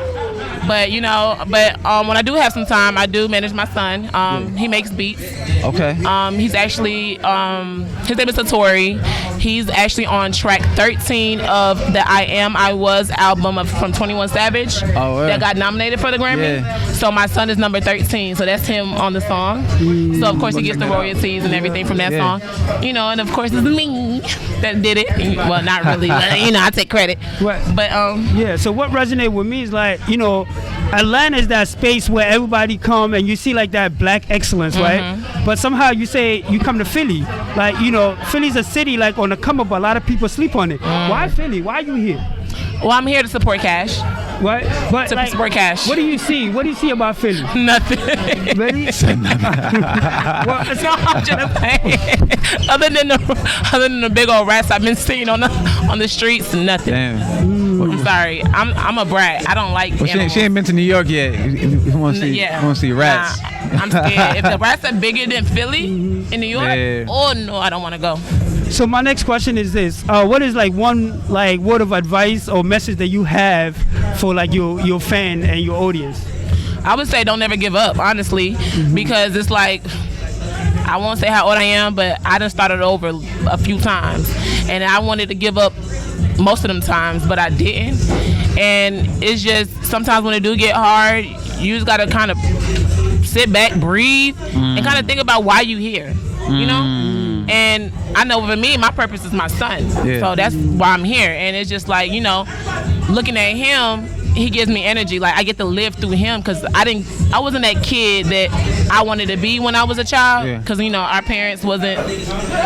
But when I do have some time, I do manage my son. He makes beats. Okay. He's actually his name is Hattori. He's actually on track 13 of the I Am I Was album from 21 Savage that got nominated for the Grammy. Yeah. So my son is number 13. So that's him on the song. So of course he gets the royalties and everything from that song. And of course it's me that did it. Well, not really. But, I take credit. Right. But yeah. So what resonated with me is like Atlanta is that space where everybody come and you see like that black excellence, right? But somehow you say you come to Philly, like Philly's a city like on the come up, but a lot of people sleep on it. Why Philly? Why are you here? Well, I'm here to support Cash. What? But to support Cash. What do you see? What do you see about Philly? Nothing. Really? Well, it's not much of the thing. Other than the big old rats I've been seeing on the streets, nothing. Damn. I'm sorry. I'm a brat. I don't like animals. She ain't been to New York yet. You want to see rats? Nah, I'm scared. If the rats are bigger than Philly in New York, oh no, I don't want to go. So my next question is this: what is like one word of advice or message that you have for like your fan and your audience? I would say don't ever give up, honestly, because it's like I won't say how old I am, but I done started over a few times, and I wanted to give up most of them times, but I didn't. And it's just sometimes when it do get hard, you just gotta kind of sit back, breathe, and kind of think about why you here. And I know for me, my purpose is my son, so that's why I'm here. And it's just like looking at him, he gives me energy. Like I get to live through him because I wasn't that kid that I wanted to be when I was a child. Because you know our parents wasn't.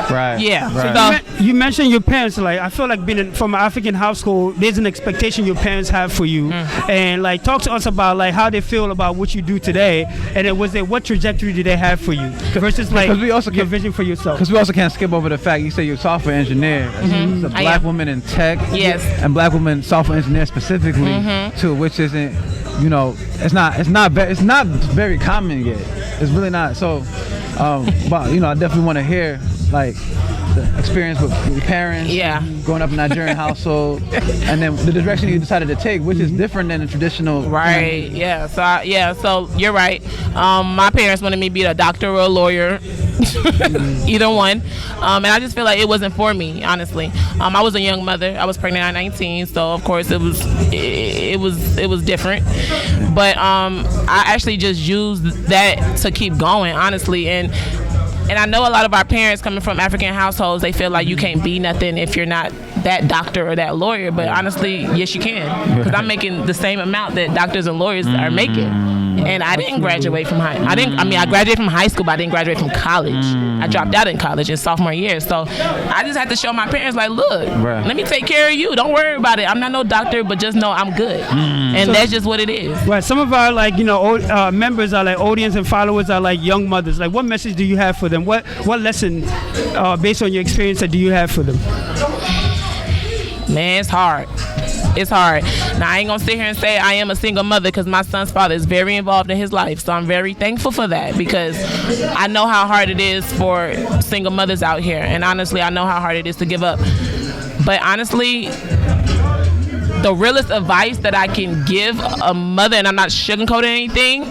Right. Yeah. Right. So, you mentioned your parents. Like I feel like being from an African household, there's an expectation your parents have for you, and like talk to us about like how they feel about what you do today, and then what trajectory did they have for you versus like your vision for yourself. Because we also can't skip over the fact you say you're a software engineer. It's a black woman in tech. Yes. And black woman software engineer specifically too, which isn't, you know, it's not very common yet. It's really not. So, but you know, I definitely want to hear like the experience with your parents, growing up in a Nigerian household, and then the direction you decided to take, which is different than the traditional. Right. Yeah. So you're right. My parents wanted me to be a doctor or a lawyer, either one, and I just feel like it wasn't for me, honestly. I was a young mother. I was pregnant at 19, so of course it was different. But I actually just used that to keep going, honestly, and I know a lot of our parents coming from African households, they feel like you can't be nothing if you're not that doctor or that lawyer. But honestly, yes, you can. Because I'm making the same amount that doctors and lawyers are making. And I didn't graduate from I graduated from high school, but I didn't graduate from college. I dropped out in college in sophomore year. So I just had to show my parents, like, look, let me take care of you. Don't worry about it. I'm not no doctor, but just know I'm good. And that's just what it is. Right. Some of our, like, you know, members are like audience and followers are like young mothers. Like, what message do you have for them? What lesson, based on your experience, do you have for them? Man, it's hard. It's hard. Now, I ain't gonna sit here and say I am a single mother because my son's father is very involved in his life. So I'm very thankful for that because I know how hard it is for single mothers out here. And honestly, I know how hard it is to give up. But honestly, the realest advice that I can give a mother, and I'm not sugarcoating anything,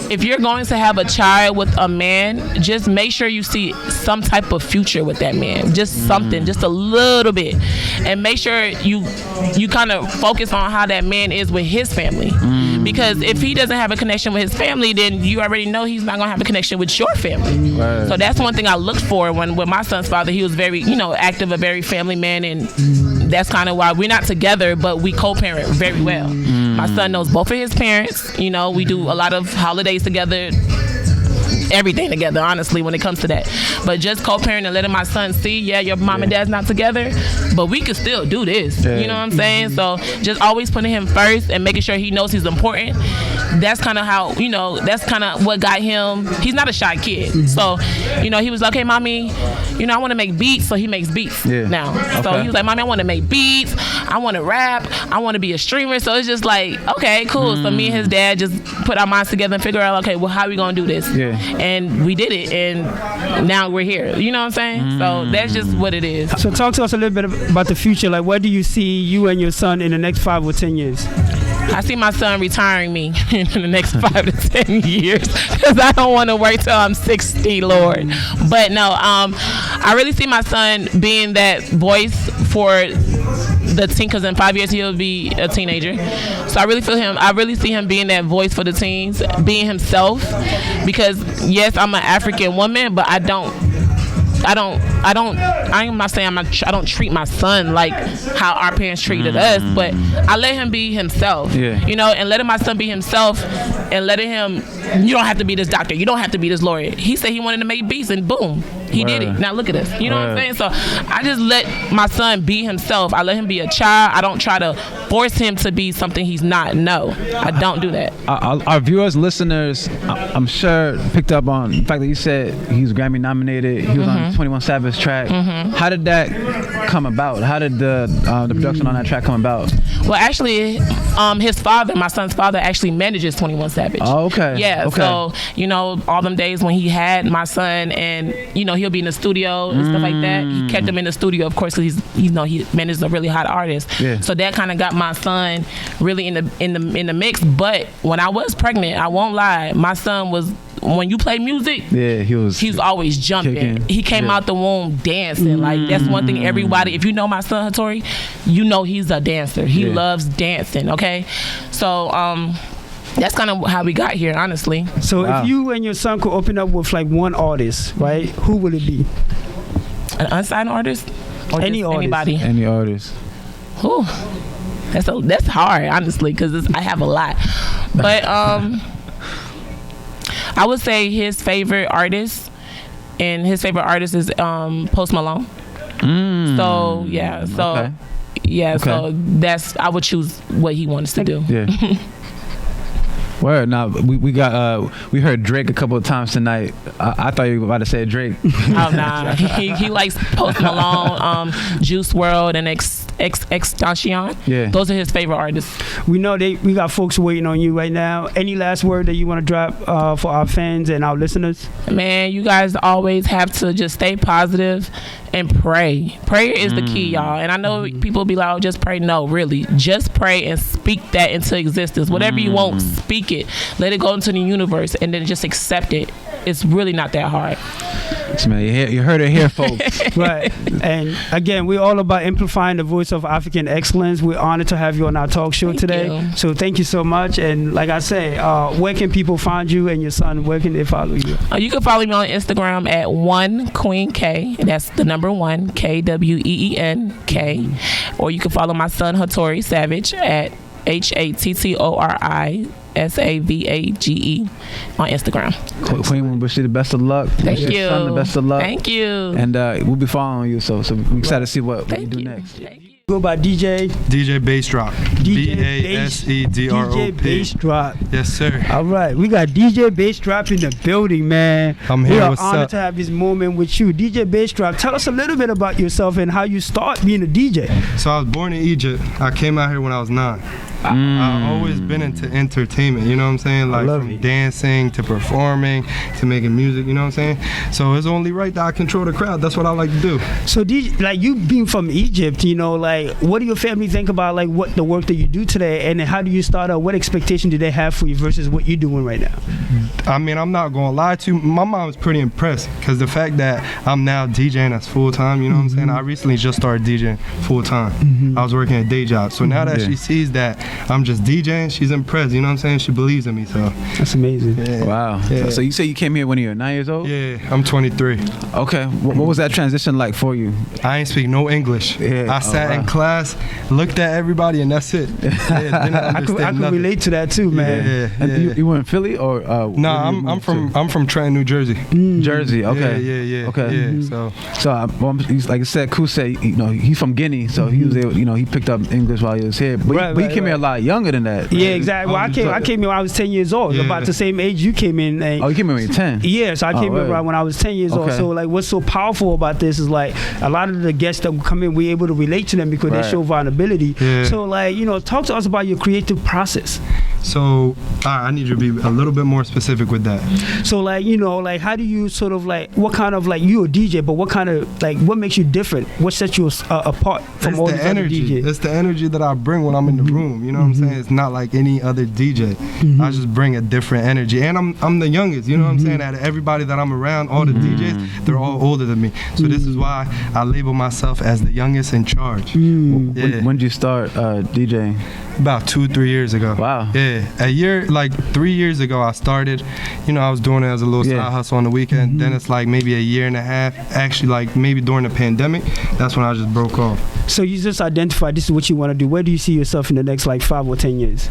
if you're going to have a child with a man, just make sure you see some type of future with that man. Just something, just a little bit. And make sure you kind of focus on how that man is with his family. Because if he doesn't have a connection with his family, then you already know he's not going to have a connection with your family. Right. So that's one thing I looked for with my son's father. He was very, active, a very family man. And that's kind of why we're not together, but we co-parent very well. My son knows both of his parents. We do a lot of holidays together, everything together, honestly, when it comes to that. But just co-parenting and letting my son see, your mom and dad's not together, but we could still do this. You know what I'm saying? So just always putting him first and making sure he knows he's important. That's kind of how, that's kind of what got him. He's not a shy kid. So, he was like, okay, mommy, I want to make beats. So he makes beats now. So he was like, mommy, I want to make beats. I want to rap. I want to be a streamer. So it's just like, okay, cool. So me and his dad just put our minds together and figure out, okay, well, how are we going to do this? And we did it. And now we're here. You know what I'm saying? So that's just what it is. So talk to us a little bit about the future. Like, where do you see you and your son in the next 5 or 10 years? I see my son retiring me in the next 5 to 10 years because I don't want to wait till I'm 60, Lord. But no, I really see my son being that voice for the teen, because in 5 years he'll be a teenager. So I really see him being that voice for the teens, being himself. Because yes, I'm an African woman, but I don't treat my son like how our parents treated us, but I let him be himself, and letting my son be himself and letting him, you don't have to be this doctor, you don't have to be this lawyer. He said he wanted to make beats and boom, he did it. Now look at us, you know what I'm saying? So I just let my son be himself. I let him be a child. I don't try to force him to be something he's not. No, I don't do that. Our viewers, listeners, I'm sure picked up on the fact that you said he was Grammy nominated. He was on 21 Savage track. How did that come about? How did the production on that track come about? Well, actually, his father, my son's father, actually manages 21 Savage. Oh, okay. Yeah. Okay. So all them days when he had my son, and he'll be in the studio and stuff like that. He kept him in the studio, of course, because he manages a really hot artist. Yeah. So that kind of got my son really in the mix. But when I was pregnant, I won't lie, my son was. When you play music, he was always jumping. Kicking. He came out the womb dancing. Like that's one thing everybody. If you know my son Hattori, he's a dancer. He loves dancing. Okay, so that's kind of how we got here, honestly. So if you and your son could open up with like one artist, right? Who would it be? An unsigned artist? Or any artist? Anybody? Any artist. Who? That's hard, honestly, because I have a lot. But I would say his favorite artist is Post Malone. So yeah, so so I would choose what he wants to do. Yeah. Word. Now we heard Drake a couple of times tonight. I thought you were about to say Drake. Oh nah, he likes Post Malone, Juice WRLD, and XXXTentacion. Yeah, those are his favorite artists. We know we got folks waiting on you right now. Any last word that you want to drop for our fans and our listeners? Man, you guys always have to just stay positive and pray. Prayer is the key, y'all. And I know people be like, "Oh, just pray." No, really, just pray and speak that into existence. Whatever you want, speak it. Let it go into the universe, and then just accept it. It's really not that hard. Man, you heard it here, folks. Right. And again, we're all about amplifying the voice of African excellence. We're honored to have you on our talk show today. So thank you so much. And like I say, where can people find you and your son? Where can they follow you? You can follow me on Instagram at OneQueenK. That's the number 1, KWEENK. Or you can follow my son Hattori Savage at HATTORI SAVAGE on Instagram. Queen, we wish you the best of luck. Thank you. Your son the best of luck. Thank you. And we'll be following you. So we're excited to see what you do next. Go by DJ Bass Drop. BASEDROP. DJ Bass Drop. Yes, sir. All right, we got DJ Bass Drop in the building, man. I'm here. We are What's honored up? to have this moment with you. DJ Bass Drop, tell us a little bit about yourself and how you start being a DJ. So I was born in Egypt. I came out here when I was 9. I've always been into entertainment, you know what I'm saying? Like from dancing to performing to making music, you know what I'm saying? So it's only right that I control the crowd. That's what I like to do. So like you being from Egypt, you know, like what do your family think about like what the work that you do today, and then how do you start out? What expectation do they have for you versus what you're doing right now? I mean, I'm not gonna lie to you. My mom was pretty impressed because the fact that I'm now DJing as full time, you know what I'm saying? I recently just started DJing full time. I was working a day job. So now that she sees that I'm just DJing, she's impressed, you know what I'm saying? She believes in me, so. That's amazing. Yeah. Wow. Yeah. So you say you came here when you were 9 years old? Yeah, I'm 23. Okay. What was that transition like for you? I ain't speak no English. Yeah. I sat in class, looked at everybody, and that's it. I could relate to that too, man. Yeah. And you were in Philly or? No, I'm from Trenton, New Jersey. Jersey. Okay. Yeah. Okay. Yeah. So like I said, Kuz said, you know, he's from Guinea, so he was able, you know, he picked up English while he was here. But he came here a lot younger than that. Yeah, exactly. Well, I came here when I was 10 years old. About the same age you came in. You came in when you were 10? Yeah, so I came in right when I was 10 years old. So like what's so powerful about this is like a lot of the guests that come in, we're able to relate to them because they show vulnerability. Yeah. So like, you know, talk to us about your creative process. So I need you to be a little bit more specific with that. So like, you know, like how do you sort of like, what kind of like, you're a DJ, but what kind of like, what makes you different? What sets you apart from all the other DJs? It's the energy that I bring when I'm in the room. You know what I'm saying? It's not like any other DJ. I just bring a different energy. And I'm the youngest, you know what I'm saying? Out of everybody that I'm around, all the DJs, they're all older than me. So this is why I label myself as the youngest in charge. Yeah. When did you start DJing? About 2-3 years ago. Wow. Yeah. A year, like 3 years ago, I started. You know, I was doing it as a little side hustle on the weekend. Then it's like maybe a year and a half. Actually, like maybe during the pandemic, that's when I just broke off. So you just identified this is what you want to do. Where do you see yourself in the next like 5 or 10 years?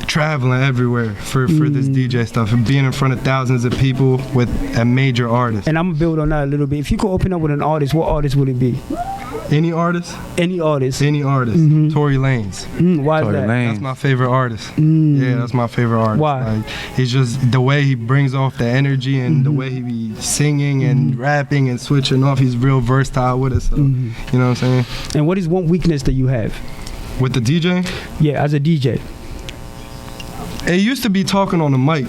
Traveling everywhere for this DJ stuff and being in front of thousands of people with a major artist. And I'm gonna build on that a little bit. If you could open up with an artist, what artist would it be? Any artist? Any artist. Any artist. Tory Lanez. Why is that? That's my favorite artist. Yeah, that's my favorite artist. Why? Like, it's just the way he brings off the energy and the way he be singing and rapping and switching off. He's real versatile with it. So, you know what I'm saying? And what is one weakness that you have? With the DJ? Yeah, as a DJ. It used to be talking on the mic,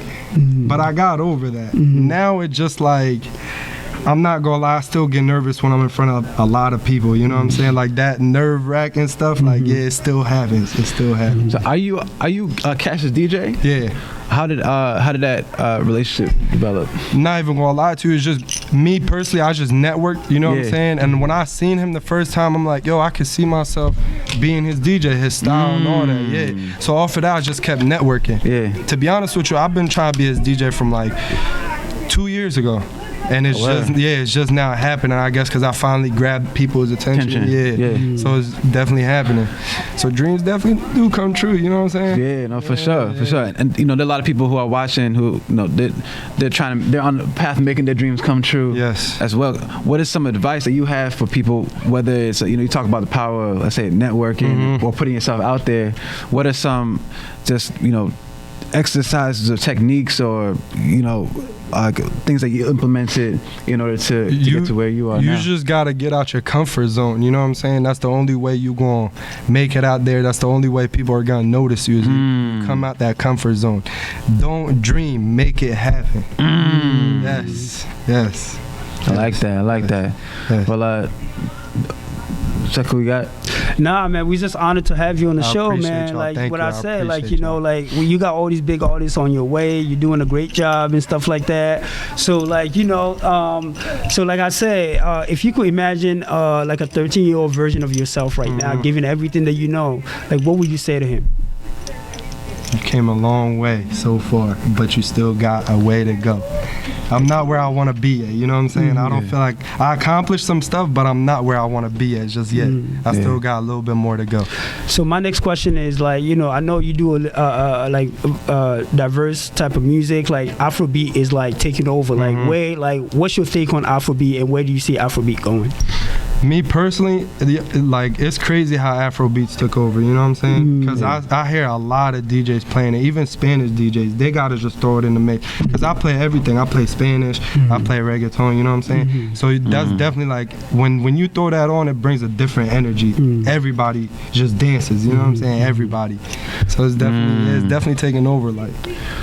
but I got over that. Now it's just like, I'm not gonna lie, I still get nervous when I'm in front of a lot of people, you know what I'm saying? Like that nerve-wracking stuff, like yeah, it still happens. It still happens. So are you Cash's DJ? Yeah. How did that relationship develop? Not even gonna lie to you, it's just me personally, I just networked, you know what I'm saying? And when I seen him the first time, I'm like, yo, I could see myself being his DJ, his style and all that, yeah. So off of that, I just kept networking. Yeah. To be honest with you, I've been trying to be his DJ from like 2 years ago. And it's it's just now happening, I guess, because I finally grabbed people's attention. Yeah. So it's definitely happening. So dreams definitely do come true. You know what I'm saying? Yeah, no, for sure. And there are a lot of people who are watching who they're on the path of making their dreams come true. Yes. As well. What is some advice that you have for people, whether it's you talk about the power of, let's say, networking or putting yourself out there? What are some just exercises or techniques or things that you implemented in order to get to where you are now? You just gotta get out your comfort zone. You know what I'm saying? That's the only way you gonna make it out there. That's the only way people are gonna notice you. Is you come out that comfort zone. Don't dream, make it happen. Yes. I like that. Yes. Well, check who we got. Nah, man, we just honored to have you on the show, man. Y'all. Like Thank what you. I said, y'all. when you got all these big artists on your way, you're doing a great job and stuff like that. So like I said, if you could imagine like a 13-year-old version of yourself right now, given everything that you know, like what would you say to him? You came a long way so far, but you still got a way to go. I'm not where I want to be at, you know what I'm saying? I don't feel like I accomplished some stuff, but I'm not where I want to be at just yet. I still got a little bit more to go. So my next question is I know you do a diverse type of music, like Afrobeat is like taking over. What's your take on Afrobeat and where do you see Afrobeat going? Me personally, it's crazy how Afrobeats took over, you know what I'm saying? Because I hear a lot of DJs playing it, even Spanish DJs. They gotta just throw it in the mix. Because I play everything. I play Spanish, I play reggaeton, you know what I'm saying? So that's definitely when you throw that on, it brings a different energy. Everybody just dances, you know what I'm saying? Everybody. So it's definitely taking over.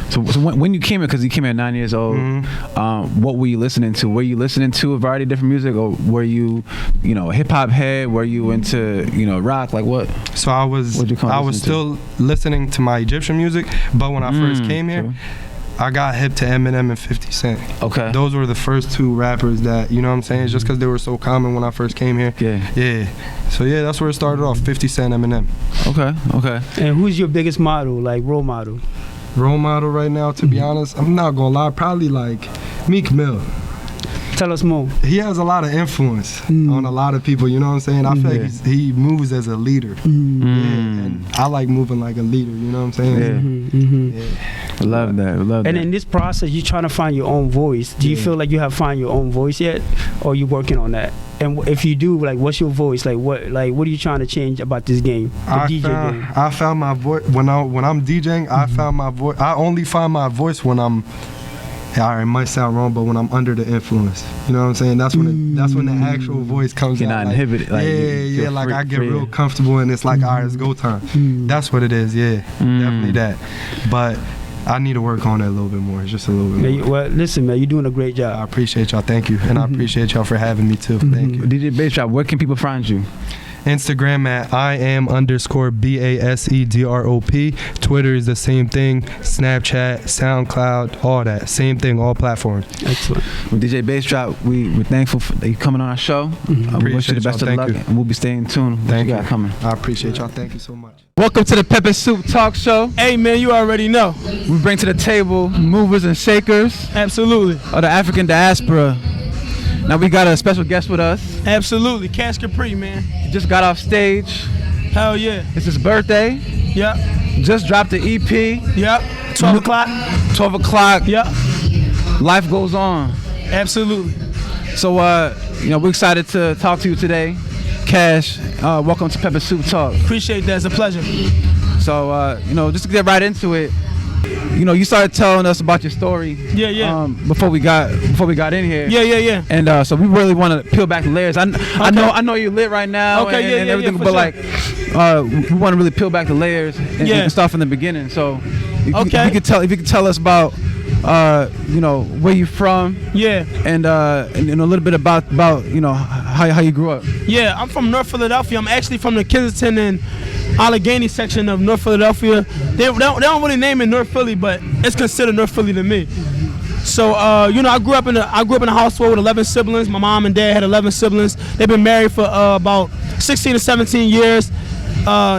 So when you came in, because you came in at 9 years old, what were you listening to? Were you listening to a variety of different music, or were you hip hop head? Were you into rock? Like what? So I was still listening to my Egyptian music, but when I first came here, I got hip to Eminem and 50 Cent. Okay. Those were the first two rappers that, you know what I'm saying, just because they were so common when I first came here. Yeah. So yeah, that's where it started off, 50 Cent, Eminem. Okay. And who's your biggest model, like role model? Role model right now, to be honest, I'm not gonna lie, probably like Meek Mill. Tell us more. He has a lot of influence on a lot of people, you know what I'm saying? I feel like he moves as a leader. And I like moving like a leader, you know what I'm saying? I love that. And in this process, you're trying to find your own voice. Do you feel like you have found your own voice yet? Or are you working on that? And if you do, like, what's your voice? What are you trying to change about this game? I found my voice when I'm DJing. I found my voice. I only find my voice when I'm. It might sound wrong, but when I'm under the influence, you know what I'm saying? That's when the actual voice comes out. You're not inhibited. Like I get real comfortable, and it's like, all right, it's go time. That's what it is. Yeah, definitely that. But I need to work on it a little bit more. Just a little bit more. Well, listen, man, you're doing a great job. I appreciate y'all. Thank you. And I appreciate y'all for having me, too. Thank you. DJ Bassdrop, where can people find you? Instagram at IAM_BASEDROP. Twitter is the same thing. Snapchat, SoundCloud, all that. Same thing, all platforms. Excellent. With DJ Bassdrop, we're thankful for you coming on our show. We wish you the best of luck, and we'll be staying tuned. Thank you. Coming. I appreciate y'all. Thank you so much. Welcome to the Pepper Soup Talk Show. Hey, man, you already know. We bring to the table movers and shakers Absolutely. of the African diaspora. Now we got a special guest with us. Absolutely. Cash Capri, man. He just got off stage. Hell yeah. It's his birthday. Yep. Just dropped the EP. Yep. 12 o'clock. 12 o'clock. Yep. Life goes on. Absolutely. So, we're excited to talk to you today. Cash, welcome to Pepper Soup Talk. Appreciate that. It's a pleasure. So, just to get right into it, you started telling us about your story. Yeah. Before we got in here. Yeah. And so we really want to peel back the layers. I know you're lit right now. Okay, and everything, for but sure. we want to really peel back the layers and start from the beginning. So, if you could tell us about, where you're from. Yeah. And a little bit about how you grew up. Yeah, I'm from North Philadelphia. I'm actually from the Kensington and Allegheny section of North Philadelphia. They don't really name it North Philly, but it's considered North Philly to me. So I grew up in a household with 11 siblings. My mom and dad had 11 siblings. They've been married for about 16 to 17 years.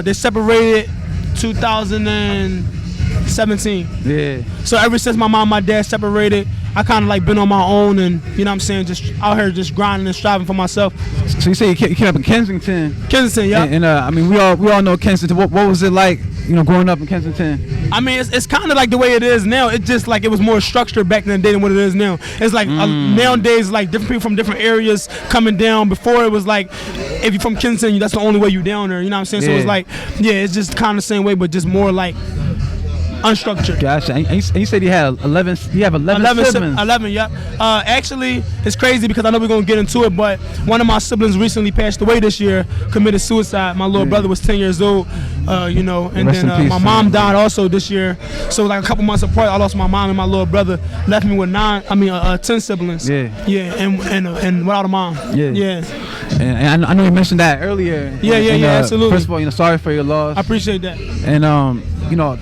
They separated 2017. Yeah. So ever since my mom and my dad separated, I kind of like been on my own, and you know what I'm saying, just out here just grinding and striving for myself. So you say you came up in Kensington. Kensington, yeah. And I mean, we all know Kensington. What was it like, growing up in Kensington? I mean, it's kind of like the way it is now. It's just like it was more structured back in the day than what it is now. It's like nowadays, like different people from different areas coming down. Before it was like, if you're from Kensington, that's the only way you down there. You know what I'm saying? So it's like, it's just kind of the same way, but just more like unstructured. Gotcha. And you said you have 11 siblings. 11, yeah. Actually, it's crazy because I know we're going to get into it, but one of my siblings recently passed away this year, committed suicide. My little brother was 10 years old, and Rest in then peace, my mom died also this year. So like a couple months apart, I lost my mom and my little brother, left me with 10 siblings. Yeah, and without a mom. Yeah. And I know you mentioned that earlier. Yeah, absolutely. First of all, sorry for your loss. I appreciate that. And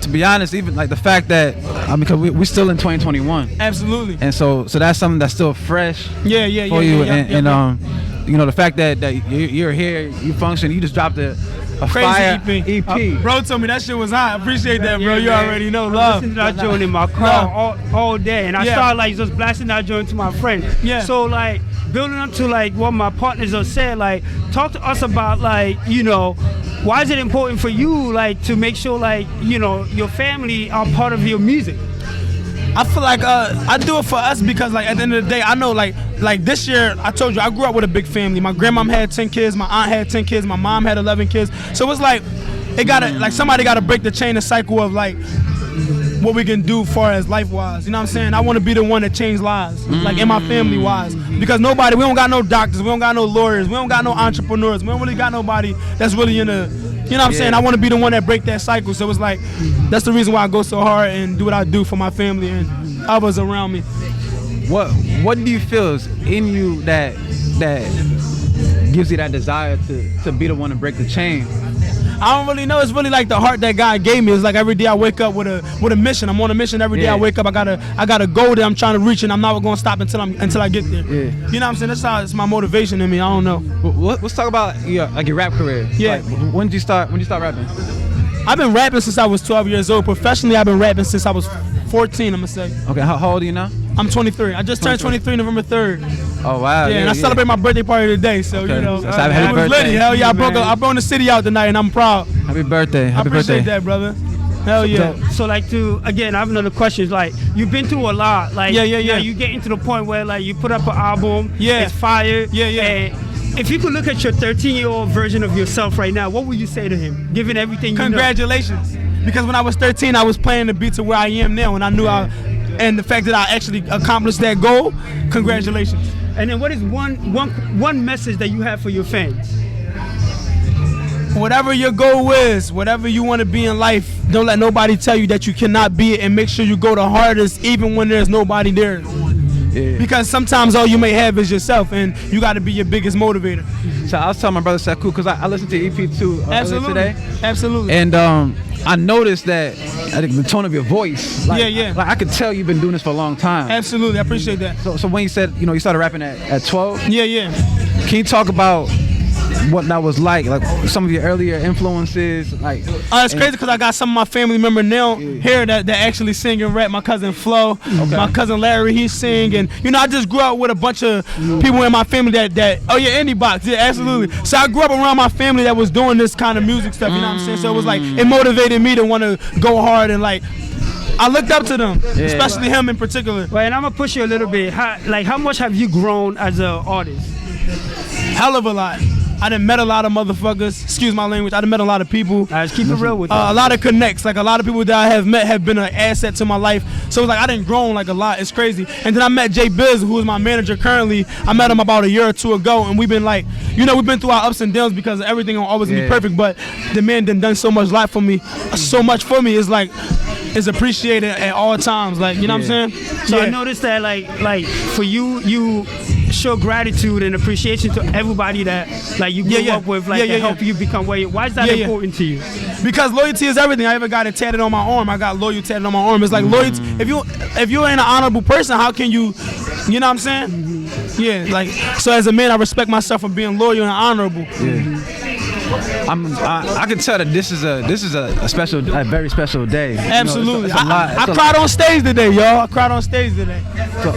to be honest, even like the fact that because we're still in 2021. Absolutely. And so that's something that's still fresh. For you. The fact that you're here, you function, you just dropped a crazy fire EP. Bro told me that shit was hot. I appreciate that, bro. You already know. Love. I listened to that joint in my car all day, and I started like just blasting that joint to my friend. Yeah. So like building up to like what my partners have said, like talk to us about like why is it important for you like to make sure like your family are part of your music? I feel like I do it for us because like at the end of the day, I know like this year, I told you I grew up with a big family. My grandmom had 10 kids, my aunt had 10 kids, my mom had 11 kids. So it's like somebody gotta break the chain of cycle of like what we can do far as life wise. You know what I'm saying? I want to be the one that change lives, like in my family wise. Because we don't got no doctors, we don't got no lawyers, we don't got no entrepreneurs, we don't really got nobody that's really in the, you know what I'm saying? I want to be the one that break that cycle. So it's like, that's the reason why I go so hard and do what I do for my family and others around me. What do you feel is in you that gives you that desire to be the one to break the chain? I don't really know. It's really like the heart that God gave me. It's like every day I wake up with a mission. I'm on a mission every day. I wake up. I got a goal that I'm trying to reach, and I'm not going to stop until I get there. You know what I'm saying? That's how it's my motivation in me. I don't know. Let's talk about your rap career. Yeah. Like, when did you start rapping? I've been rapping since I was 12 years old. Professionally, I've been rapping since I was 14. I'm gonna say. Okay. How old are you now? I'm 23. I just turned 23 November 3rd. Oh wow! Yeah, and I celebrate my birthday party today, so okay. you know. Happy birthday! Litty. Hell yeah! I brought the city out tonight, and I'm proud. Happy birthday! I appreciate that, brother. Hell yeah! So like I have another question. Like you've been through a lot. Like you getting to the point where like you put up an album. It's fire. And if you could look at your 13-year-old version of yourself right now, what would you say to him, given everything you know? Congratulations! Because when I was 13, I was playing the beat to where I am now, and I knew and the fact that I actually accomplished that goal. Congratulations! And then what is one message that you have for your fans? Whatever your goal is, whatever you want to be in life, don't let nobody tell you that you cannot be it, and make sure you go the hardest even when there's nobody there. Because sometimes all you may have is yourself, and you got to be your biggest motivator. So I was telling my brother Saku, because I listened to EP 2 today. Absolutely. And I noticed that I think the tone of your voice. Like, like I could tell you've been doing this for a long time. Absolutely, I appreciate that. So when you said you started rapping at 12. Yeah. Can you talk about what that was like some of your earlier influences? It's crazy because I got some of my family members now here that actually sing and rap. My cousin Flo, my cousin Larry, he sing, and I just grew up with a bunch of people in my family that Indie Box, absolutely. So I grew up around my family that was doing this kind of music stuff, you know what I'm saying? So it was like, it motivated me to want to go hard, and I looked up to them, especially him in particular. Well, and I'm gonna push you a little bit. How much have you grown as an artist? Hell of a lot. I done met a lot of motherfuckers. Excuse my language. I done met a lot of people. Let's keep it real with you. A lot of connects. Like a lot of people that I have met have been an asset to my life. So it's like I done grown like a lot. It's crazy. And then I met Jay Biz, who is my manager currently. I met him about a year or two ago, and we've been we've been through our ups and downs because everything won't always be perfect. But the man done so much life for me, so much for me. It's appreciated at all times. You know what I'm saying? So I noticed that like for you show gratitude and appreciation to everybody that you grew up with, that help you become where you. Why is that important to you? Because loyalty is everything. I even got it tatted on my arm. I got loyal tatted on my arm. It's like loyalty. If you ain't an honorable person, how can you? You know what I'm saying? Yeah. So as a man, I respect myself for being loyal and honorable. I can tell that this is a very special day. Absolutely. It's a lot. I cried on stage today, y'all. I cried on stage today.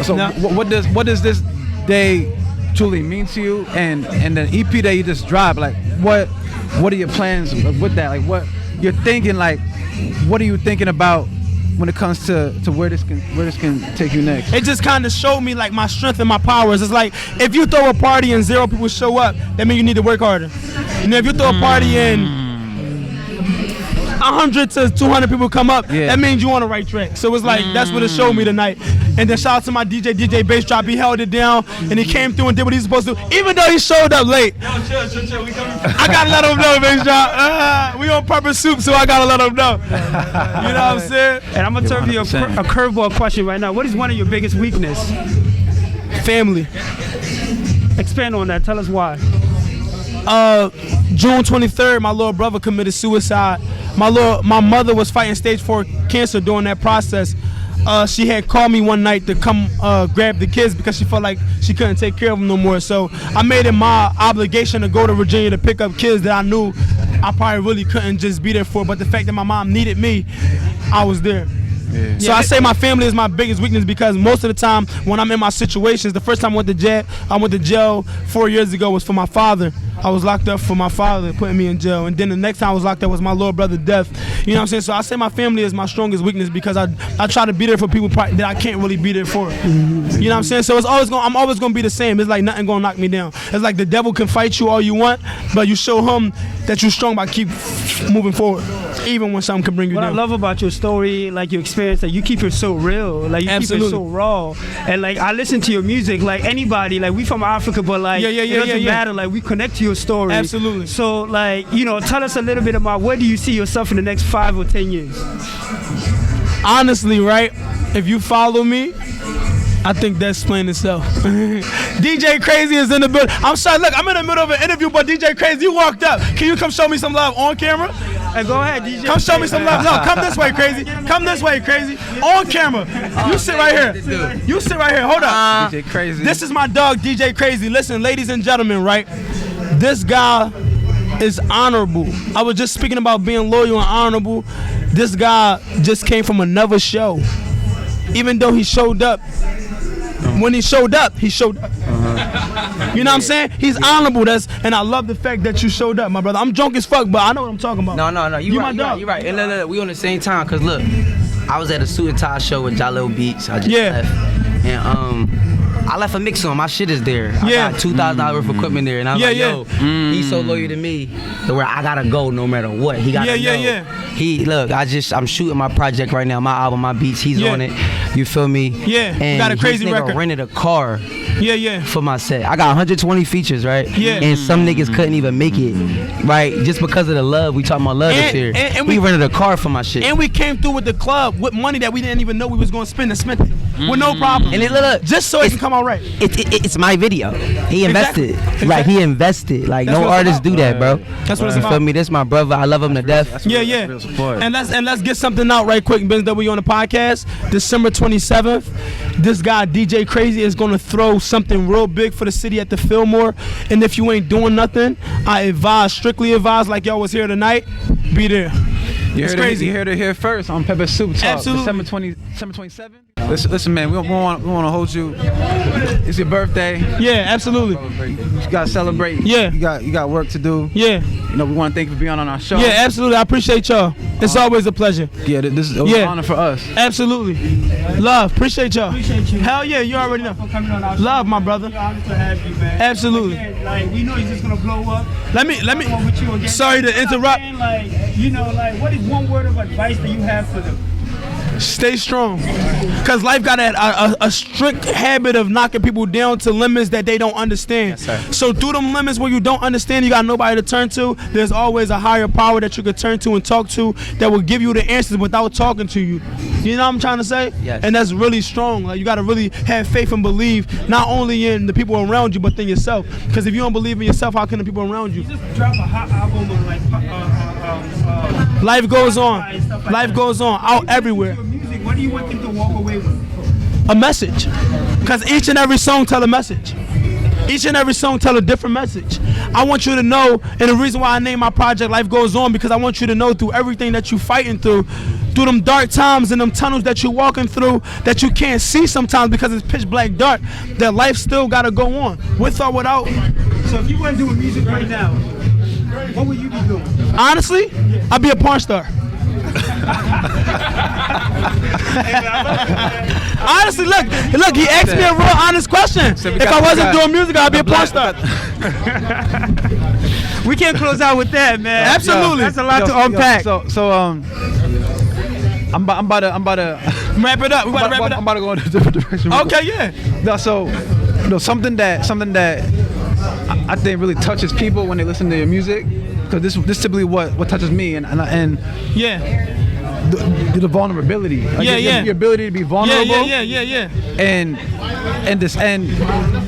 So what does this day truly mean to you? And the EP that you just dropped, like what are your plans with that? Like what you're thinking? Like what are you thinking about when it comes to where this can take you next? It just kind of showed me like my strength and my powers. It's like if you throw a party and 0 people show up, that means you need to work harder. You know, if you throw a party and 100 to 200 people come up, that means you on the right track. So it's like that's what it showed me tonight. And then shout out to my DJ Bass Drop. He held it down and he came through and did what he's supposed to do, even though he showed up late. Yo, chill. I gotta let him know, Bass Drop. We on Purpose Soup, so I gotta let him know. You know what I'm saying? And I'm gonna turn to you a curveball question right now. What is one of your biggest weakness? Family. Expand on that. Tell us why. June 23rd, my little brother committed suicide. My mother was fighting stage 4 cancer during that process. She had called me one night to come grab the kids because she felt like she couldn't take care of them no more. So I made it my obligation to go to Virginia to pick up kids that I knew I probably really couldn't just be there for. But the fact that my mom needed me, I was there. Yeah. So I say my family is my biggest weakness because most of the time when I'm in my situations, the first time I went to jail 4 years ago was for my father. I was locked up for my father putting me in jail, and then the next time I was locked up was my little brother's death. You know what I'm saying? So I say my family is my strongest weakness because I try to be there for people that I can't really be there for. You know what I'm saying? So I'm always gonna be the same. It's like nothing gonna knock me down. It's like the devil can fight you all you want, but you show him that you're strong by keep moving forward, even when something can bring you down. What I love about your story, like your experience, that you keep it so real, like you keep it so raw, and like I listen to your music, like anybody, like we from Africa, but like it doesn't matter, like we connect to your story. Absolutely. So like, tell us a little bit about where do you see yourself in the next 5 or 10 years? Honestly, right? If you follow me, I think that's explains itself. DJ Crazy is in the building. I'm sorry, look, I'm in the middle of an interview, but DJ Crazy, you walked up. Can you come show me some love on camera? Hey, go ahead, DJ. Come show me some love. No, come this way, Crazy. Come this way, Crazy. On camera. You sit right here. You sit right here. Hold up. DJ Crazy. This is my dog, DJ Crazy. Listen, ladies and gentlemen, right? This guy is honorable. I was just speaking about being loyal and honorable. This guy just came from another show. Even though he showed up, when he showed up, he showed up. You know what I'm saying? He's honorable. And I love the fact that you showed up, my brother. I'm drunk as fuck, but I know what I'm talking about. No. You right, my dog. You right. And look, we on the same time. Cause look, I was at a suit and tie show with Jalil Beats. I just left. And I left a mix on. My shit is there. I got $2,000 worth of equipment there, and I was like, yo, he's so loyal to me, to where I gotta go no matter what. He gotta know. He look. I'm shooting my project right now. My album, my beats. He's on it. You feel me? Yeah. And got a crazy his nigga record. Rented a car. Yeah. For my set. I got 120 features, right? Yeah. And some niggas couldn't even make it, right? Just because of the love. We talking about love this year. And we rented a car for my shit. And we came through with the club with money that we didn't even know we was gonna spend and spent it with no problem. And look, just so it can come out right. It's my video. He invested. Exactly. Like he invested. Like no artists do that, bro. That's what it's You about. feel me? This my brother. I love him to death. Yeah. And let's get something out right quick, Benz, that we on the podcast. December 27th. This guy DJ Crazy is gonna throw something real big for the city at the Fillmore. And if you ain't doing nothing, I strictly advise, like y'all was here tonight, be there. It's crazy. You heard it here first on Pepper Soup Talk. Absolutely. December 27th. Listen, man, we want to hold you. It's your birthday. Yeah, absolutely. You gotta celebrate. Yeah. You got work to do. Yeah. We want to thank you for being on our show. Yeah, absolutely. I appreciate y'all. It's always a pleasure. Yeah, this is an honor for us. Absolutely. Love. Appreciate y'all. Hell yeah, you already know. Love, my brother. Absolutely. Like we know he's just gonna blow up. Let me. Sorry to interrupt. What is one word of advice that you have for them? Stay strong, cause life got a strict habit of knocking people down to limits that they don't understand. Yes, so through them limits where you don't understand, you got nobody to turn to. There's always a higher power that you could turn to and talk to that will give you the answers without talking to you. You know what I'm trying to say? Yes. And that's really strong. Like you gotta really have faith and believe not only in the people around you but in yourself. Cause if you don't believe in yourself, how can the people around you? Just drop a hot album of Life goes on. Life goes on out everywhere. music. What do you want them to walk away with? A message. Because each and every song tell a message. Each and every song tell a different message. I want you to know, and the reason why I named my project Life Goes On, because I want you to know through everything that you fighting through them dark times and them tunnels that you're walking through that you can't see sometimes because it's pitch black dark, that life still gotta go on, with or without. So if you weren't doing music right now, what would you be doing? Honestly, I'd be a porn star. Honestly, look, he asked me a real honest question. If I wasn't doing music, I'd be a porn star. We can't close out with that, man. Absolutely. That's a lot to unpack. I'm about to wrap it up. We about to wrap it up. I'm about to go in a different direction. Okay, yeah. No, something that I think really touches people when they listen to your music, because this typically what touches me, and yeah. The vulnerability. Like your ability to be vulnerable. Yeah. And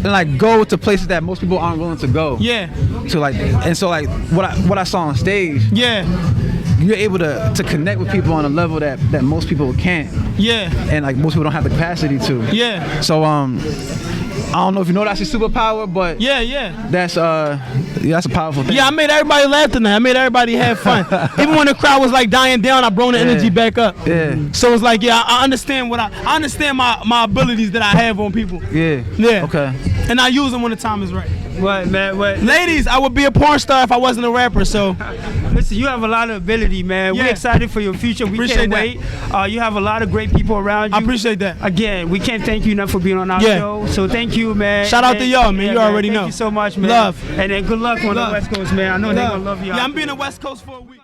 like go to places that most people aren't willing to go. Yeah. So what I saw on stage. Yeah. You're able to connect with people on a level that most people can't. Yeah. And like most people don't have the capacity to. Yeah. So I don't know if you know that's your superpower, but yeah. That's a powerful thing. Yeah, I made everybody laugh tonight. I made everybody have fun. Even when the crowd was like dying down, I brought the energy back up. Yeah. So it's like, yeah, I understand I understand my abilities that I have on people. Yeah. Yeah. Okay. And I use them when the time is right. What, man? What? Ladies, I would be a porn star if I wasn't a rapper. So, listen, you have a lot of ability, man. Yeah. We're excited for your future. We Appreciate can't wait. You have a lot of great people around you. I appreciate that. Again, we can't thank you enough for being on our show. So thank you, man. Shout out to y'all, man. You already know. Thank you so much, man. Love. And then good luck on the West Coast, man. I know they're gonna love you. Yeah, I'm being on the West Coast for a week.